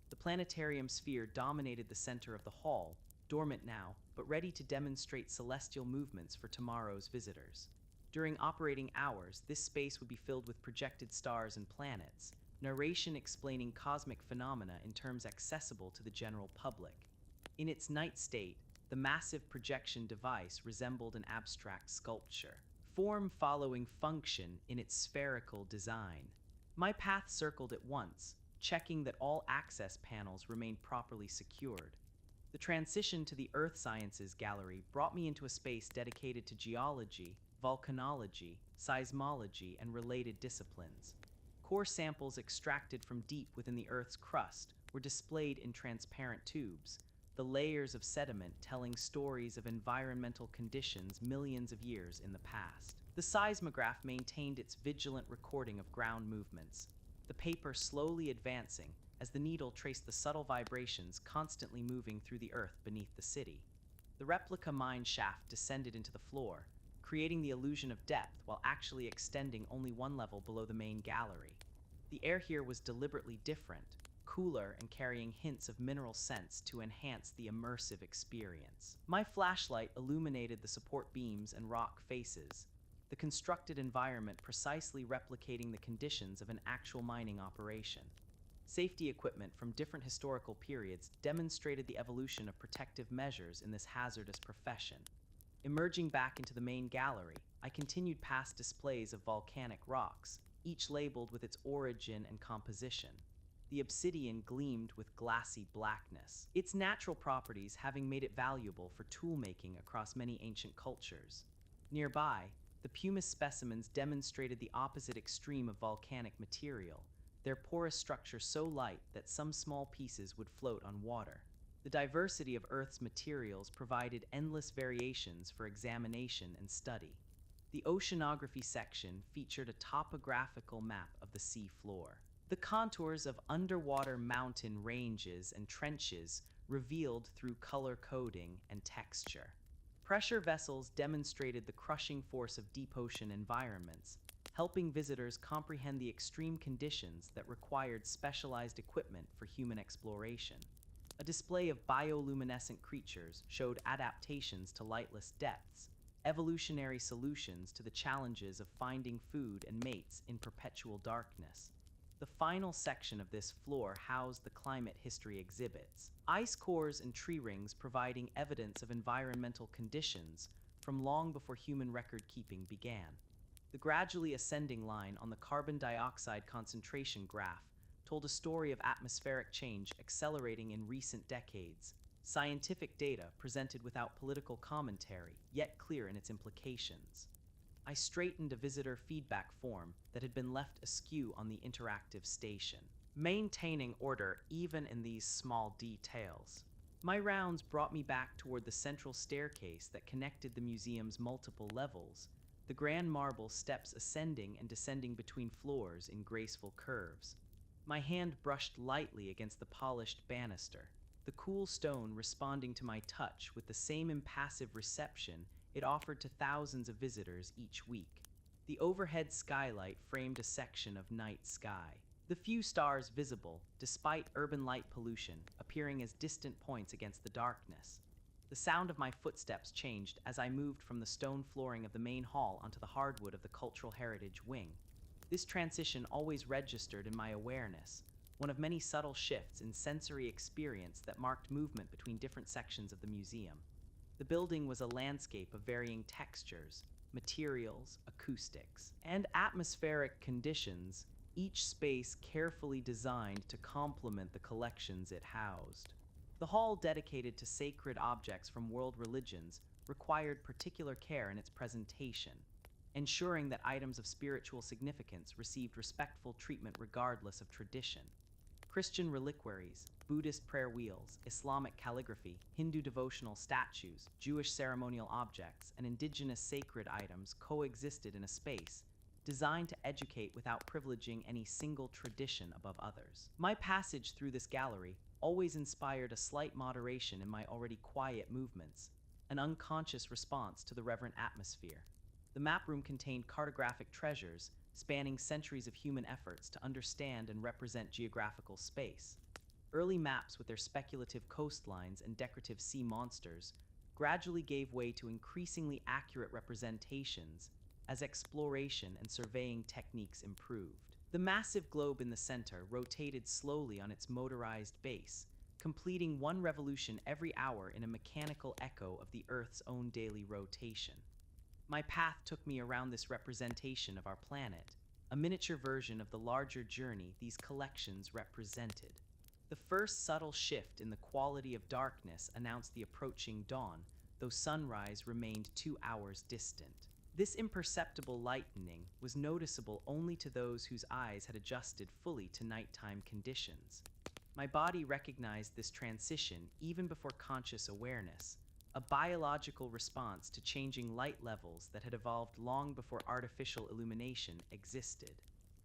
The planetarium sphere dominated the center of the hall, dormant now, but ready to demonstrate celestial movements for tomorrow's visitors. During operating hours, this space would be filled with projected stars and planets, narration explaining cosmic phenomena in terms accessible to the general public. In its night state, the massive projection device resembled an abstract sculpture, form following function in its spherical design. My path circled it once, checking that all access panels remained properly secured. The transition to the Earth Sciences Gallery brought me into a space dedicated to geology, volcanology, seismology, and related disciplines. Core samples extracted from deep within the Earth's crust were displayed in transparent tubes, the layers of sediment telling stories of environmental conditions millions of years in the past. The seismograph maintained its vigilant recording of ground movements, the paper slowly advancing as the needle traced the subtle vibrations constantly moving through the earth beneath the city. The replica mine shaft descended into the floor, creating the illusion of depth while actually extending only one level below the main gallery. The air here was deliberately different, cooler and carrying hints of mineral scents to enhance the immersive experience. My flashlight illuminated the support beams and rock faces, the constructed environment precisely replicating the conditions of an actual mining operation. Safety equipment from different historical periods demonstrated the evolution of protective measures in this hazardous profession. Emerging back into the main gallery, I continued past displays of volcanic rocks, each labeled with its origin and composition. The obsidian gleamed with glassy blackness, its natural properties having made it valuable for tool-making across many ancient cultures. Nearby, the pumice specimens demonstrated the opposite extreme of volcanic material, their porous structure so light that some small pieces would float on water. The diversity of Earth's materials provided endless variations for examination and study. The oceanography section featured a topographical map of the sea floor. The contours of underwater mountain ranges and trenches revealed through color coding and texture. Pressure vessels demonstrated the crushing force of deep ocean environments, helping visitors comprehend the extreme conditions that required specialized equipment for human exploration. A display of bioluminescent creatures showed adaptations to lightless depths, evolutionary solutions to the challenges of finding food and mates in perpetual darkness. The final section of this floor housed the climate history exhibits, ice cores and tree rings providing evidence of environmental conditions from long before human record-keeping began. The gradually ascending line on the carbon dioxide concentration graph told a story of atmospheric change accelerating in recent decades, scientific data presented without political commentary, yet clear in its implications. I straightened a visitor feedback form that had been left askew on the interactive station, maintaining order even in these small details. My rounds brought me back toward the central staircase that connected the museum's multiple levels, the grand marble steps ascending and descending between floors in graceful curves. My hand brushed lightly against the polished banister, the cool stone responding to my touch with the same impassive reception it offered to thousands of visitors each week. The overhead skylight framed a section of night sky, the few stars visible, despite urban light pollution, appearing as distant points against the darkness. The sound of my footsteps changed as I moved from the stone flooring of the main hall onto the hardwood of the Cultural Heritage Wing. This transition always registered in my awareness, one of many subtle shifts in sensory experience that marked movement between different sections of the museum. The building was a landscape of varying textures, materials, acoustics, and atmospheric conditions, each space carefully designed to complement the collections it housed. The hall dedicated to sacred objects from world religions required particular care in its presentation, ensuring that items of spiritual significance received respectful treatment regardless of tradition. Christian reliquaries, Buddhist prayer wheels, Islamic calligraphy, Hindu devotional statues, Jewish ceremonial objects, and indigenous sacred items coexisted in a space designed to educate without privileging any single tradition above others. My passage through this gallery always inspired a slight moderation in my already quiet movements, an unconscious response to the reverent atmosphere. The map room contained cartographic treasures spanning centuries of human efforts to understand and represent geographical space. Early maps with their speculative coastlines and decorative sea monsters gradually gave way to increasingly accurate representations as exploration and surveying techniques improved. The massive globe in the center rotated slowly on its motorized base, completing one revolution every hour in a mechanical echo of the Earth's own daily rotation. My path took me around this representation of our planet, a miniature version of the larger journey these collections represented. The first subtle shift in the quality of darkness announced the approaching dawn, though sunrise remained 2 hours distant. This imperceptible lightening was noticeable only to those whose eyes had adjusted fully to nighttime conditions. My body recognized this transition even before conscious awareness, a biological response to changing light levels that had evolved long before artificial illumination existed.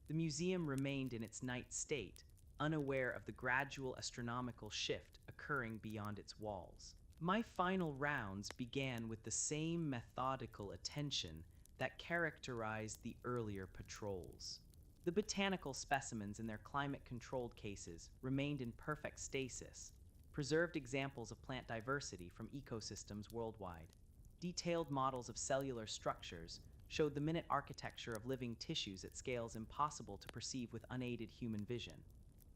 The museum remained in its night state, unaware of the gradual astronomical shift occurring beyond its walls. My final rounds began with the same methodical attention that characterized the earlier patrols. The botanical specimens in their climate-controlled cases remained in perfect stasis, preserved examples of plant diversity from ecosystems worldwide. Detailed models of cellular structures showed the minute architecture of living tissues at scales impossible to perceive with unaided human vision.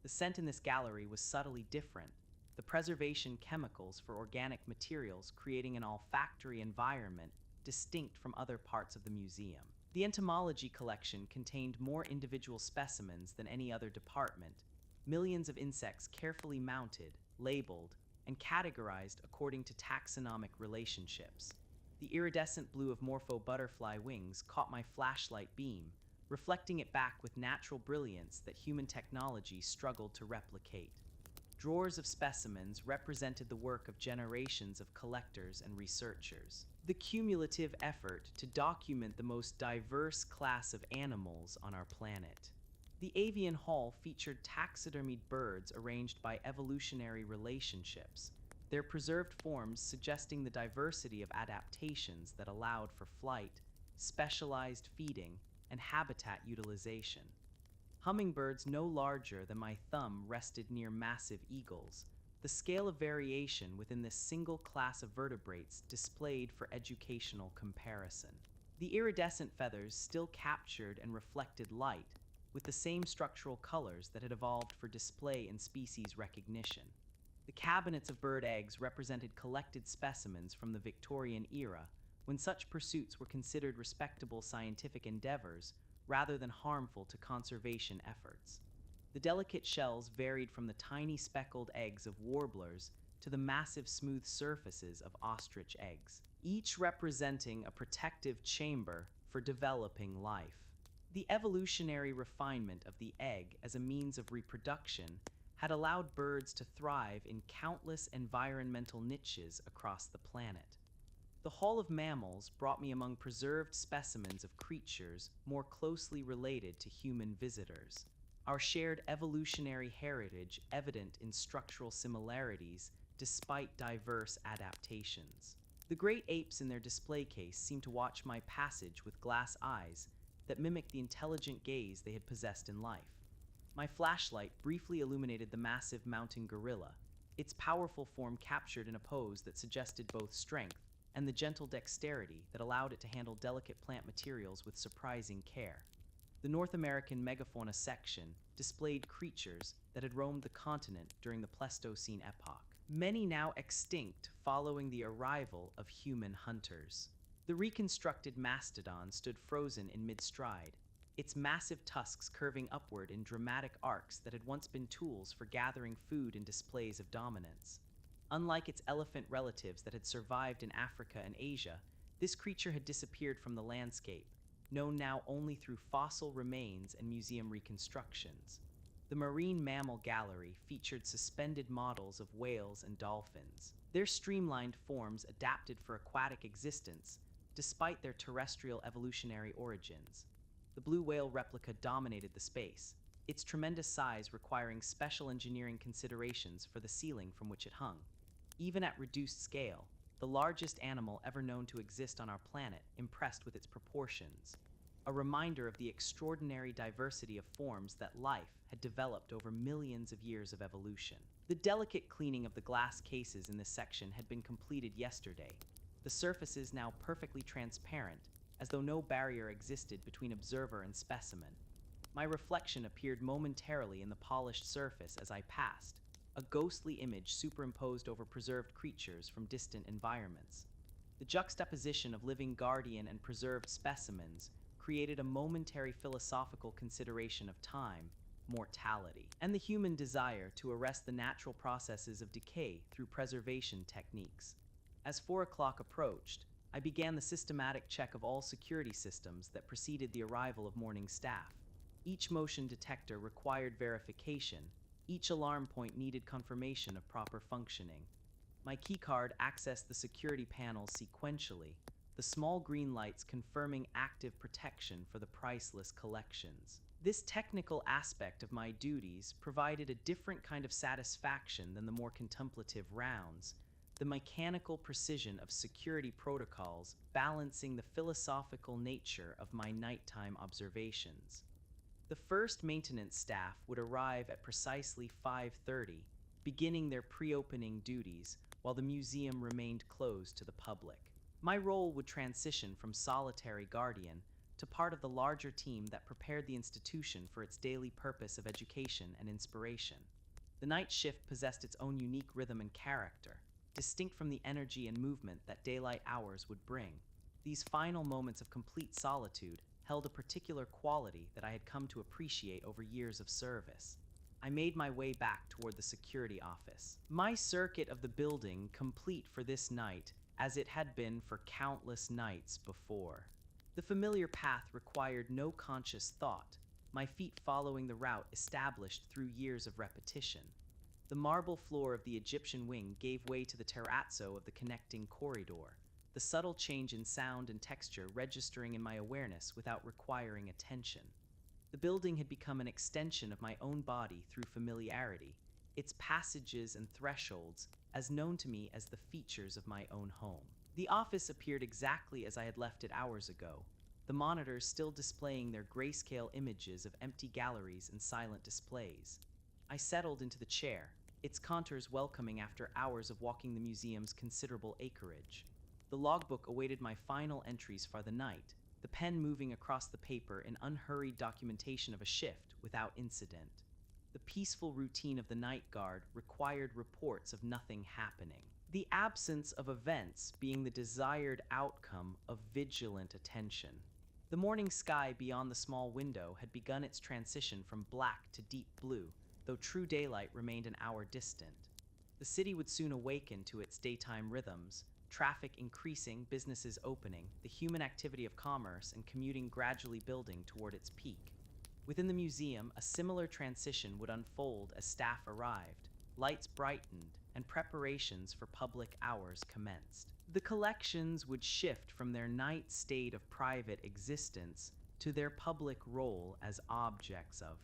The scent in this gallery was subtly different, the preservation chemicals for organic materials creating an olfactory environment distinct from other parts of the museum. The entomology collection contained more individual specimens than any other department, millions of insects carefully mounted, labeled, and categorized according to taxonomic relationships. The iridescent blue of morpho butterfly wings caught my flashlight beam, reflecting it back with natural brilliance that human technology struggled to replicate. Drawers of specimens represented the work of generations of collectors and researchers. The cumulative effort to document the most diverse class of animals on our planet. The avian hall featured taxidermied birds arranged by evolutionary relationships, their preserved forms suggesting the diversity of adaptations that allowed for flight, specialized feeding, and habitat utilization. Hummingbirds no larger than my thumb rested near massive eagles, the scale of variation within this single class of vertebrates displayed for educational comparison. The iridescent feathers still captured and reflected light, with the same structural colors that had evolved for display and species recognition. The cabinets of bird eggs represented collected specimens from the Victorian era, when such pursuits were considered respectable scientific endeavors rather than harmful to conservation efforts. The delicate shells varied from the tiny speckled eggs of warblers to the massive smooth surfaces of ostrich eggs, each representing a protective chamber for developing life. The evolutionary refinement of the egg as a means of reproduction had allowed birds to thrive in countless environmental niches across the planet. The Hall of Mammals brought me among preserved specimens of creatures more closely related to human visitors, our shared evolutionary heritage evident in structural similarities despite diverse adaptations. The great apes in their display case seemed to watch my passage with glass eyes that mimicked the intelligent gaze they had possessed in life. My flashlight briefly illuminated the massive mountain gorilla, its powerful form captured in a pose that suggested both strength and the gentle dexterity that allowed it to handle delicate plant materials with surprising care. The North American megafauna section displayed creatures that had roamed the continent during the Pleistocene epoch, many now extinct following the arrival of human hunters. The reconstructed mastodon stood frozen in mid-stride, its massive tusks curving upward in dramatic arcs that had once been tools for gathering food and displays of dominance. Unlike its elephant relatives that had survived in Africa and Asia, this creature had disappeared from the landscape, known now only through fossil remains and museum reconstructions. The Marine Mammal Gallery featured suspended models of whales and dolphins, their streamlined forms adapted for aquatic existence despite their terrestrial evolutionary origins. The blue whale replica dominated the space, its tremendous size requiring special engineering considerations for the ceiling from which it hung. Even at reduced scale, the largest animal ever known to exist on our planet impressed with its proportions, a reminder of the extraordinary diversity of forms that life had developed over millions of years of evolution. The delicate cleaning of the glass cases in this section had been completed yesterday, the surfaces now perfectly transparent, as though no barrier existed between observer and specimen. My reflection appeared momentarily in the polished surface as I passed, a ghostly image superimposed over preserved creatures from distant environments. The juxtaposition of living guardian and preserved specimens created a momentary philosophical consideration of time, mortality, and the human desire to arrest the natural processes of decay through preservation techniques. As 4 o'clock approached, I began the systematic check of all security systems that preceded the arrival of morning staff. Each motion detector required verification, each alarm point needed confirmation of proper functioning. My keycard accessed the security panels sequentially, the small green lights confirming active protection for the priceless collections. This technical aspect of my duties provided a different kind of satisfaction than the more contemplative rounds, the mechanical precision of security protocols balancing the philosophical nature of my nighttime observations. The first maintenance staff would arrive at precisely 5:30, beginning their pre-opening duties while the museum remained closed to the public. My role would transition from solitary guardian to part of the larger team that prepared the institution for its daily purpose of education and inspiration. The night shift possessed its own unique rhythm and character, distinct from the energy and movement that daylight hours would bring. These final moments of complete solitude held a particular quality that I had come to appreciate over years of service. I made my way back toward the security office, my circuit of the building complete for this night as it had been for countless nights before. The familiar path required no conscious thought, my feet following the route established through years of repetition. The marble floor of the Egyptian wing gave way to the terrazzo of the connecting corridor, the subtle change in sound and texture registering in my awareness without requiring attention. The building had become an extension of my own body through familiarity, its passages and thresholds as known to me as the features of my own home. The office appeared exactly as I had left it hours ago, the monitors still displaying their grayscale images of empty galleries and silent displays. I settled into the chair, its contours welcoming after hours of walking the museum's considerable acreage. The logbook awaited my final entries for the night, the pen moving across the paper in unhurried documentation of a shift without incident. The peaceful routine of the night guard required reports of nothing happening, the absence of events being the desired outcome of vigilant attention. The morning sky beyond the small window had begun its transition from black to deep blue, though true daylight remained an hour distant. The city would soon awaken to its daytime rhythms, traffic increasing, businesses opening, the human activity of commerce and commuting gradually building toward its peak. Within the museum, a similar transition would unfold as staff arrived, lights brightened, and preparations for public hours commenced. The collections would shift from their night state of private existence to their public role as objects of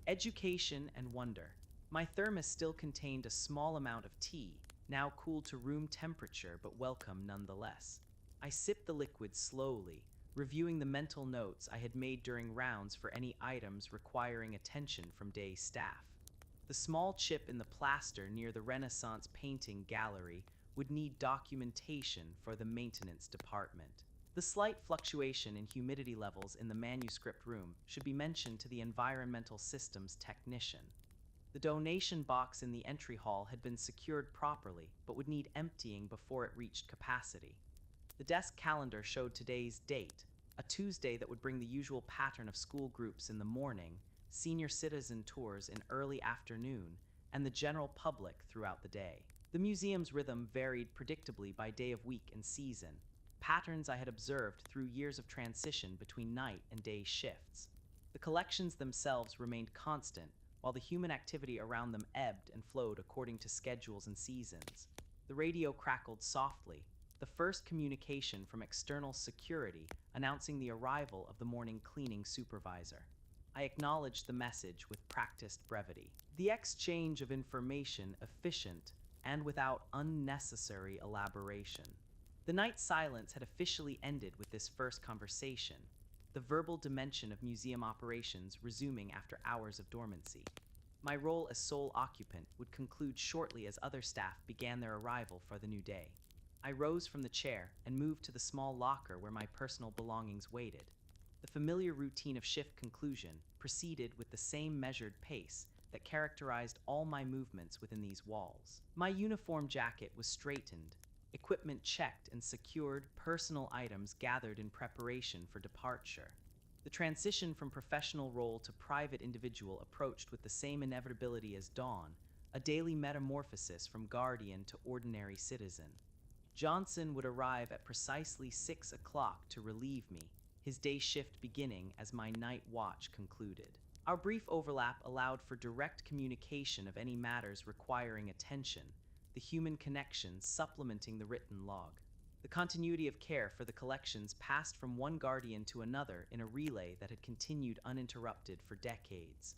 education and wonder. My thermos still contained a small amount of tea, now cooled to room temperature but welcome nonetheless. I sipped the liquid slowly, reviewing the mental notes I had made during rounds for any items requiring attention from day staff. The small chip in the plaster near the Renaissance painting gallery would need documentation for the maintenance department. The slight fluctuation in humidity levels in the manuscript room should be mentioned to the environmental systems technician. The donation box in the entry hall had been secured properly, but would need emptying before it reached capacity. The desk calendar showed today's date, a Tuesday that would bring the usual pattern of school groups in the morning, senior citizen tours in early afternoon, and the general public throughout the day. The museum's rhythm varied predictably by day of week and season, patterns I had observed through years of transition between night and day shifts. The collections themselves remained constant, while the human activity around them ebbed and flowed according to schedules and seasons. The radio crackled softly, the first communication from external security announcing the arrival of the morning cleaning supervisor. I acknowledged the message with practiced brevity. The exchange of information efficient and without unnecessary elaboration. The night silence had officially ended with this first conversation, the verbal dimension of museum operations resuming after hours of dormancy. My role as sole occupant would conclude shortly as other staff began their arrival for the new day. I rose from the chair and moved to the small locker where my personal belongings waited. The familiar routine of shift conclusion proceeded with the same measured pace that characterized all my movements within these walls. My uniform jacket was straightened, equipment checked and secured, personal items gathered in preparation for departure. The transition from professional role to private individual approached with the same inevitability as dawn, a daily metamorphosis from guardian to ordinary citizen. Johnson would arrive at precisely 6 o'clock to relieve me, his day shift beginning as my night watch concluded. Our brief overlap allowed for direct communication of any matters requiring attention, the human connection supplementing the written log. The continuity of care for the collections passed from one guardian to another in a relay that had continued uninterrupted for decades.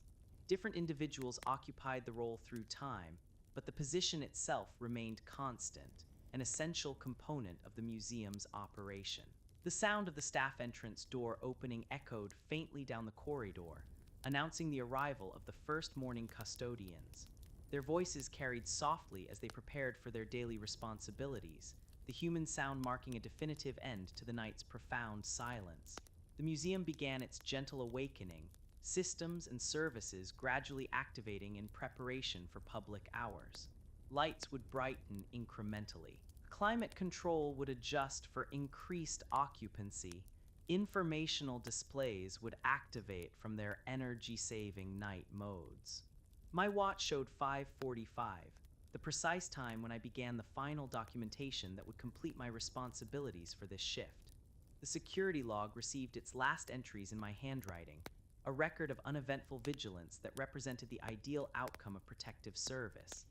Different individuals occupied the role through time, but the position itself remained constant, an essential component of the museum's operation. The sound of the staff entrance door opening echoed faintly down the corridor, announcing the arrival of the first morning custodians. Their voices carried softly as they prepared for their daily responsibilities, the human sound marking a definitive end to the night's profound silence. The museum began its gentle awakening, systems and services gradually activating in preparation for public hours. Lights would brighten incrementally. Climate control would adjust for increased occupancy. Informational displays would activate from their energy-saving night modes. My watch showed 5:45, the precise time when I began the final documentation that would complete my responsibilities for this shift. The security log received its last entries in my handwriting, a record of uneventful vigilance that represented the ideal outcome of protective service.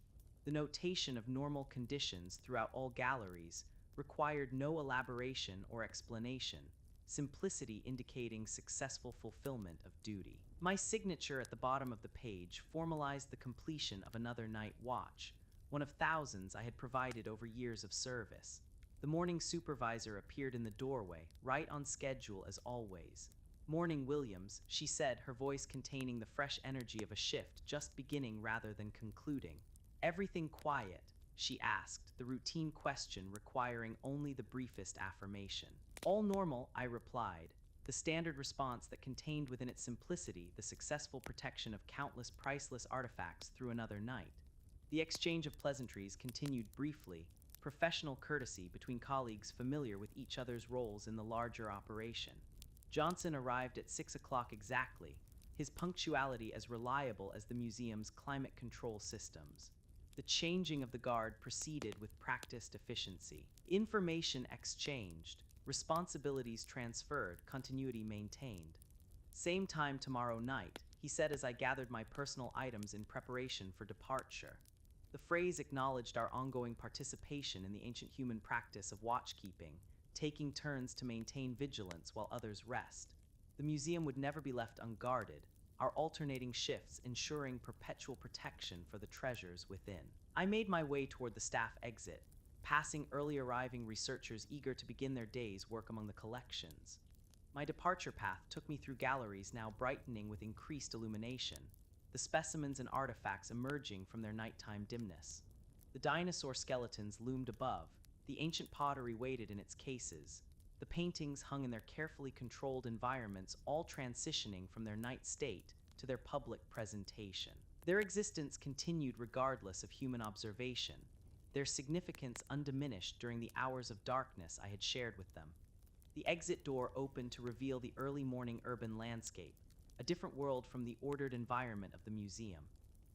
The notation of normal conditions throughout all galleries required no elaboration or explanation, simplicity indicating successful fulfillment of duty. My signature at the bottom of the page formalized the completion of another night watch, one of thousands I had provided over years of service. The morning supervisor appeared in the doorway, right on schedule as always. "Morning, Williams," she said, her voice containing the fresh energy of a shift just beginning rather than concluding. "Everything quiet?" she asked, the routine question requiring only the briefest affirmation. "All normal," I replied, the standard response that contained within its simplicity the successful protection of countless priceless artifacts through another night. The exchange of pleasantries continued briefly, professional courtesy between colleagues familiar with each other's roles in the larger operation. Johnson arrived at 6 o'clock exactly, his punctuality as reliable as the museum's climate control systems. The changing of the guard proceeded with practiced efficiency. Information exchanged, responsibilities transferred, continuity maintained. "Same time tomorrow night," he said as I gathered my personal items in preparation for departure. The phrase acknowledged our ongoing participation in the ancient human practice of watchkeeping, taking turns to maintain vigilance while others rest. The museum would never be left unguarded, our alternating shifts ensuring perpetual protection for the treasures within. I made my way toward the staff exit, passing early arriving researchers eager to begin their day's work among the collections. My departure path took me through galleries now brightening with increased illumination, the specimens and artifacts emerging from their nighttime dimness. The dinosaur skeletons loomed above, the ancient pottery waited in its cases, the paintings hung in their carefully controlled environments, all transitioning from their night state to their public presentation. Their existence continued regardless of human observation, their significance undiminished during the hours of darkness I had shared with them. The exit door opened to reveal the early morning urban landscape, a different world from the ordered environment of the museum.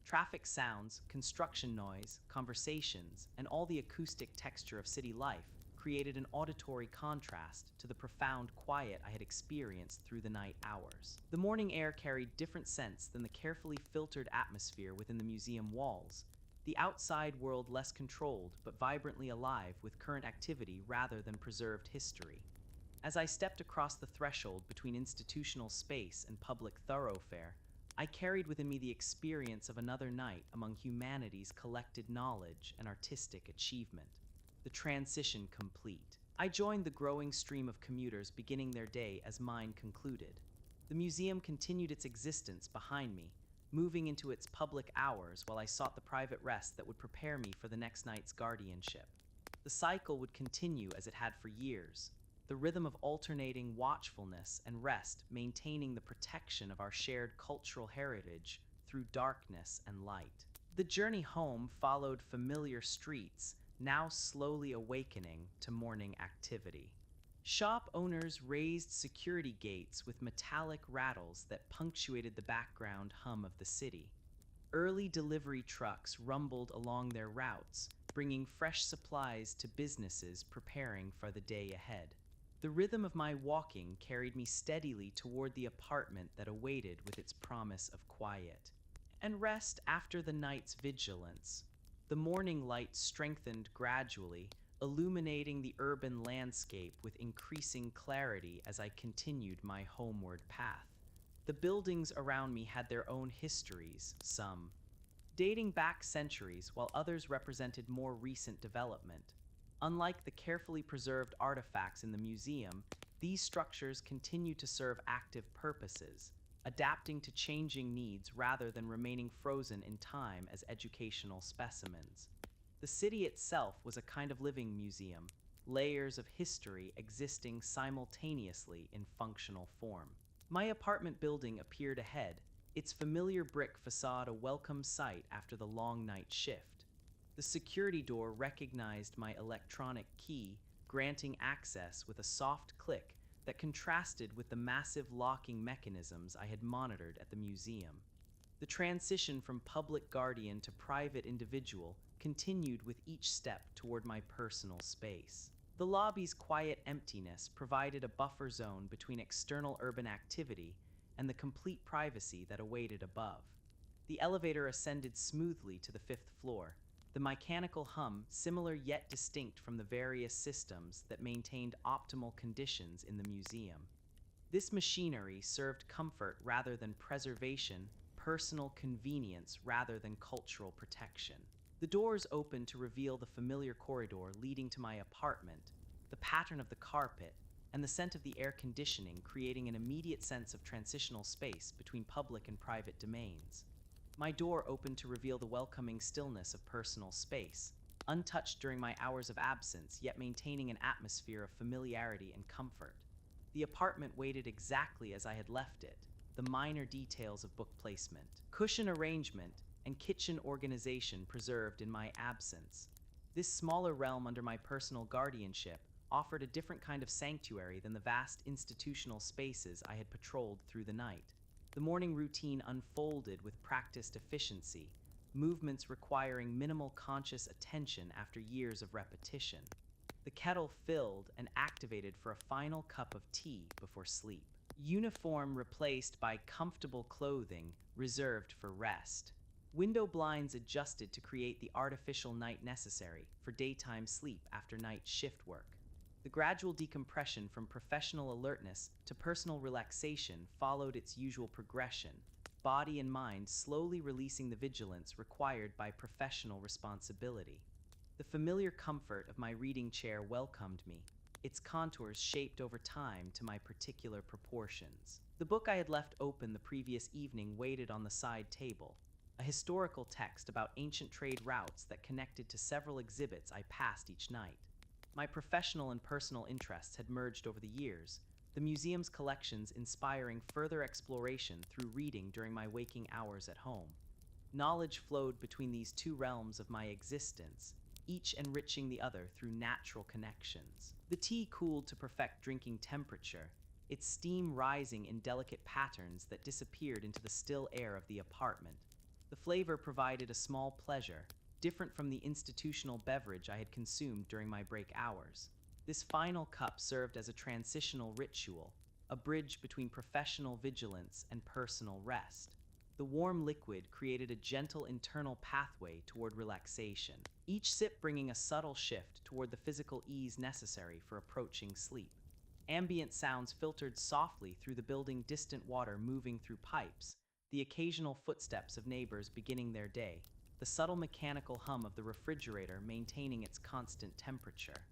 Traffic sounds, construction noise, conversations, and all the acoustic texture of city life created an auditory contrast to the profound quiet I had experienced through the night hours. The morning air carried different scents than the carefully filtered atmosphere within the museum walls, the outside world less controlled but vibrantly alive with current activity rather than preserved history. As I stepped across the threshold between institutional space and public thoroughfare, I carried within me the experience of another night among humanity's collected knowledge and artistic achievement. The transition complete, I joined the growing stream of commuters beginning their day as mine concluded. The museum continued its existence behind me, moving into its public hours while I sought the private rest that would prepare me for the next night's guardianship. The cycle would continue as it had for years, the rhythm of alternating watchfulness and rest maintaining the protection of our shared cultural heritage through darkness and light. The journey home followed familiar streets, now slowly awakening to morning activity. Shop owners raised security gates with metallic rattles that punctuated the background hum of the city. Early delivery trucks rumbled along their routes, bringing fresh supplies to businesses preparing for the day ahead. The rhythm of my walking carried me steadily toward the apartment that awaited with its promise of quiet and rest after the night's vigilance. The morning light strengthened gradually, illuminating the urban landscape with increasing clarity as I continued my homeward path. The buildings around me had their own histories, some dating back centuries, while others represented more recent development. Unlike the carefully preserved artifacts in the museum, these structures continue to serve active purposes, adapting to changing needs rather than remaining frozen in time as educational specimens. The city itself was a kind of living museum, layers of history existing simultaneously in functional form. My apartment building appeared ahead, its familiar brick facade a welcome sight after the long night shift. The security door recognized my electronic key, granting access with a soft click that contrasted with the massive locking mechanisms I had monitored at the museum. The transition from public guardian to private individual continued with each step toward my personal space. The lobby's quiet emptiness provided a buffer zone between external urban activity and the complete privacy that awaited above. The elevator ascended smoothly to the 5th floor, the mechanical hum similar yet distinct from the various systems that maintained optimal conditions in the museum. This machinery served comfort rather than preservation, personal convenience rather than cultural protection. The doors opened to reveal the familiar corridor leading to my apartment, the pattern of the carpet, and the scent of the air conditioning creating an immediate sense of transitional space between public and private domains. My door opened to reveal the welcoming stillness of personal space, untouched during my hours of absence, yet maintaining an atmosphere of familiarity and comfort. The apartment waited exactly as I had left it, the minor details of book placement, cushion arrangement, and kitchen organization preserved in my absence. This smaller realm under my personal guardianship offered a different kind of sanctuary than the vast institutional spaces I had patrolled through the night. The morning routine unfolded with practiced efficiency, movements requiring minimal conscious attention after years of repetition. The kettle filled and activated for a final cup of tea before sleep. Uniform replaced by comfortable clothing reserved for rest. Window blinds adjusted to create the artificial night necessary for daytime sleep after night shift work. The gradual decompression from professional alertness to personal relaxation followed its usual progression, body and mind slowly releasing the vigilance required by professional responsibility. The familiar comfort of my reading chair welcomed me, its contours shaped over time to my particular proportions. The book I had left open the previous evening waited on the side table, a historical text about ancient trade routes that connected to several exhibits I passed each night. My professional and personal interests had merged over the years, the museum's collections inspiring further exploration through reading during my waking hours at home. Knowledge flowed between these two realms of my existence, each enriching the other through natural connections. The tea cooled to perfect drinking temperature, its steam rising in delicate patterns that disappeared into the still air of the apartment. The flavor provided a small pleasure, different from the institutional beverage I had consumed during my break hours. This final cup served as a transitional ritual, a bridge between professional vigilance and personal rest. The warm liquid created a gentle internal pathway toward relaxation, each sip bringing a subtle shift toward the physical ease necessary for approaching sleep. Ambient sounds filtered softly through the building, distant water moving through pipes, the occasional footsteps of neighbors beginning their day, the subtle mechanical hum of the refrigerator maintaining its constant temperature.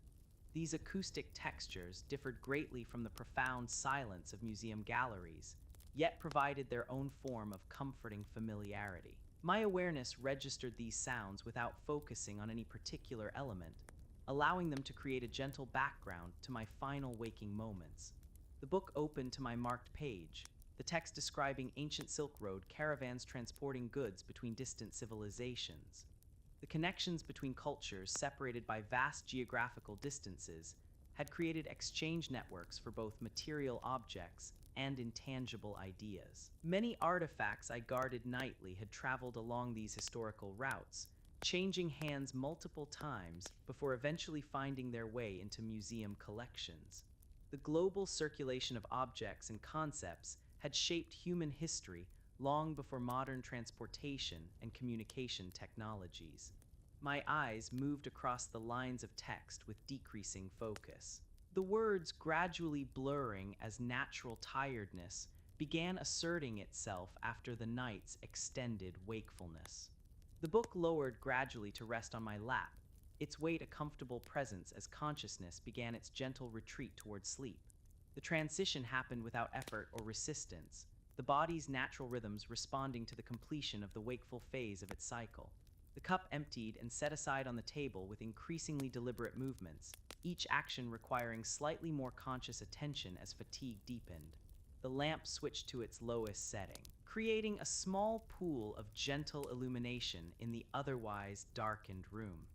These acoustic textures differed greatly from the profound silence of museum galleries, yet provided their own form of comforting familiarity. My awareness registered these sounds without focusing on any particular element, allowing them to create a gentle background to my final waking moments. The book opened to my marked page, the text describing ancient Silk Road caravans transporting goods between distant civilizations. The connections between cultures separated by vast geographical distances had created exchange networks for both material objects and intangible ideas. Many artifacts I guarded nightly had traveled along these historical routes, changing hands multiple times before eventually finding their way into museum collections. The global circulation of objects and concepts had shaped human history long before modern transportation and communication technologies. My eyes moved across the lines of text with decreasing focus. The words gradually blurring as natural tiredness began asserting itself after the night's extended wakefulness. The book lowered gradually to rest on my lap, its weight a comfortable presence as consciousness began its gentle retreat toward sleep. The transition happened without effort or resistance, the body's natural rhythms responding to the completion of the wakeful phase of its cycle. The cup emptied and set aside on the table with increasingly deliberate movements, each action requiring slightly more conscious attention as fatigue deepened. The lamp switched to its lowest setting, creating a small pool of gentle illumination in the otherwise darkened room.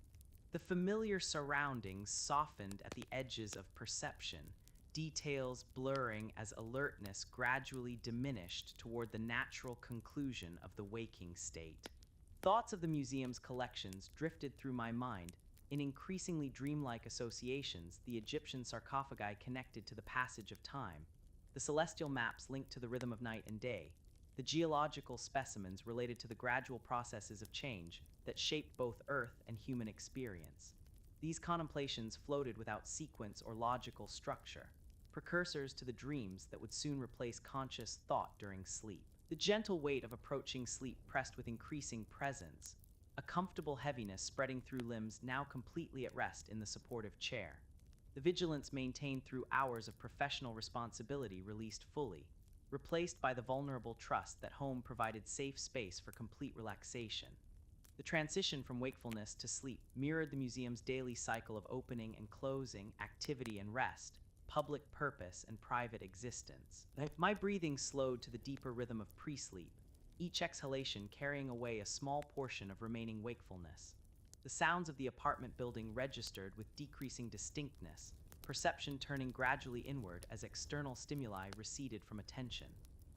The familiar surroundings softened at the edges of perception, details blurring as alertness gradually diminished toward the natural conclusion of the waking state. Thoughts of the museum's collections drifted through my mind, in increasingly dreamlike associations, the Egyptian sarcophagi connected to the passage of time, the celestial maps linked to the rhythm of night and day, the geological specimens related to the gradual processes of change that shaped both Earth and human experience. These contemplations floated without sequence or logical structure, precursors to the dreams that would soon replace conscious thought during sleep. The gentle weight of approaching sleep pressed with increasing presence, a comfortable heaviness spreading through limbs now completely at rest in the supportive chair. The vigilance maintained through hours of professional responsibility released fully, replaced by the vulnerable trust that home provided safe space for complete relaxation. The transition from wakefulness to sleep mirrored the museum's daily cycle of opening and closing, activity and rest, public purpose and private existence. My breathing slowed to the deeper rhythm of pre-sleep, each exhalation carrying away a small portion of remaining wakefulness. The sounds of the apartment building registered with decreasing distinctness, perception turning gradually inward as external stimuli receded from attention.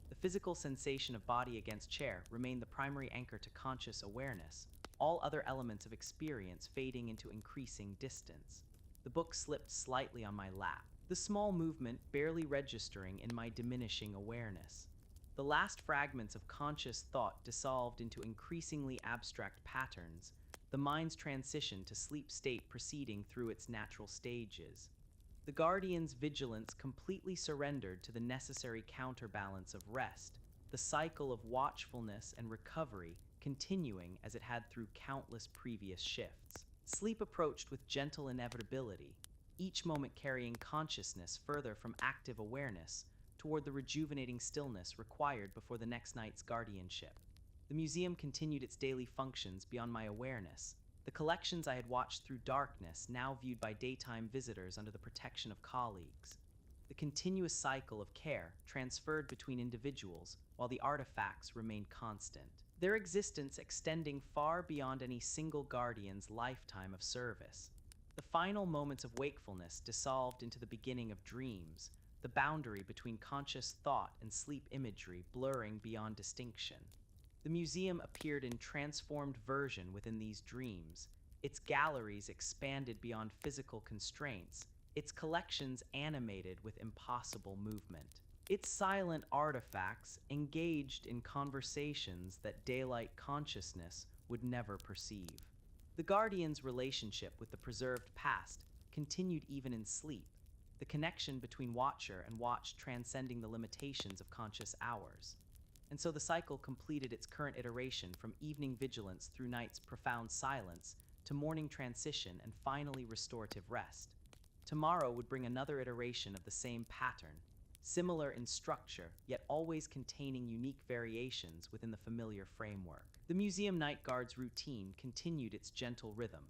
The physical sensation of body against chair remained the primary anchor to conscious awareness, all other elements of experience fading into increasing distance. The book slipped slightly on my lap, the small movement barely registering in my diminishing awareness. The last fragments of conscious thought dissolved into increasingly abstract patterns, the mind's transition to sleep state proceeding through its natural stages. The guardian's vigilance completely surrendered to the necessary counterbalance of rest, the cycle of watchfulness and recovery continuing as it had through countless previous shifts. Sleep approached with gentle inevitability, each moment carrying consciousness further from active awareness toward the rejuvenating stillness required before the next night's guardianship. The museum continued its daily functions beyond my awareness, the collections I had watched through darkness now viewed by daytime visitors under the protection of colleagues. The continuous cycle of care transferred between individuals while the artifacts remained constant, their existence extending far beyond any single guardian's lifetime of service. The final moments of wakefulness dissolved into the beginning of dreams, the boundary between conscious thought and sleep imagery blurring beyond distinction. The museum appeared in transformed version within these dreams, its galleries expanded beyond physical constraints, its collections animated with impossible movement. Its silent artifacts engaged in conversations that daylight consciousness would never perceive. The Guardian's relationship with the preserved past continued even in sleep, the connection between watcher and watched transcending the limitations of conscious hours. And so the cycle completed its current iteration from evening vigilance through night's profound silence to morning transition and finally restorative rest. Tomorrow would bring another iteration of the same pattern, similar in structure, yet always containing unique variations within the familiar framework. The museum night guard's routine continued its gentle rhythm,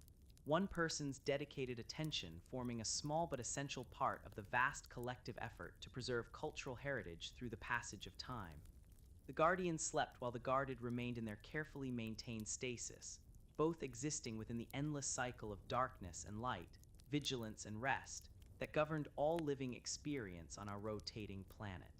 one person's dedicated attention forming a small but essential part of the vast collective effort to preserve cultural heritage through the passage of time. The Guardians slept while the guarded remained in their carefully maintained stasis, both existing within the endless cycle of darkness and light, vigilance and rest, that governed all living experience on our rotating planet.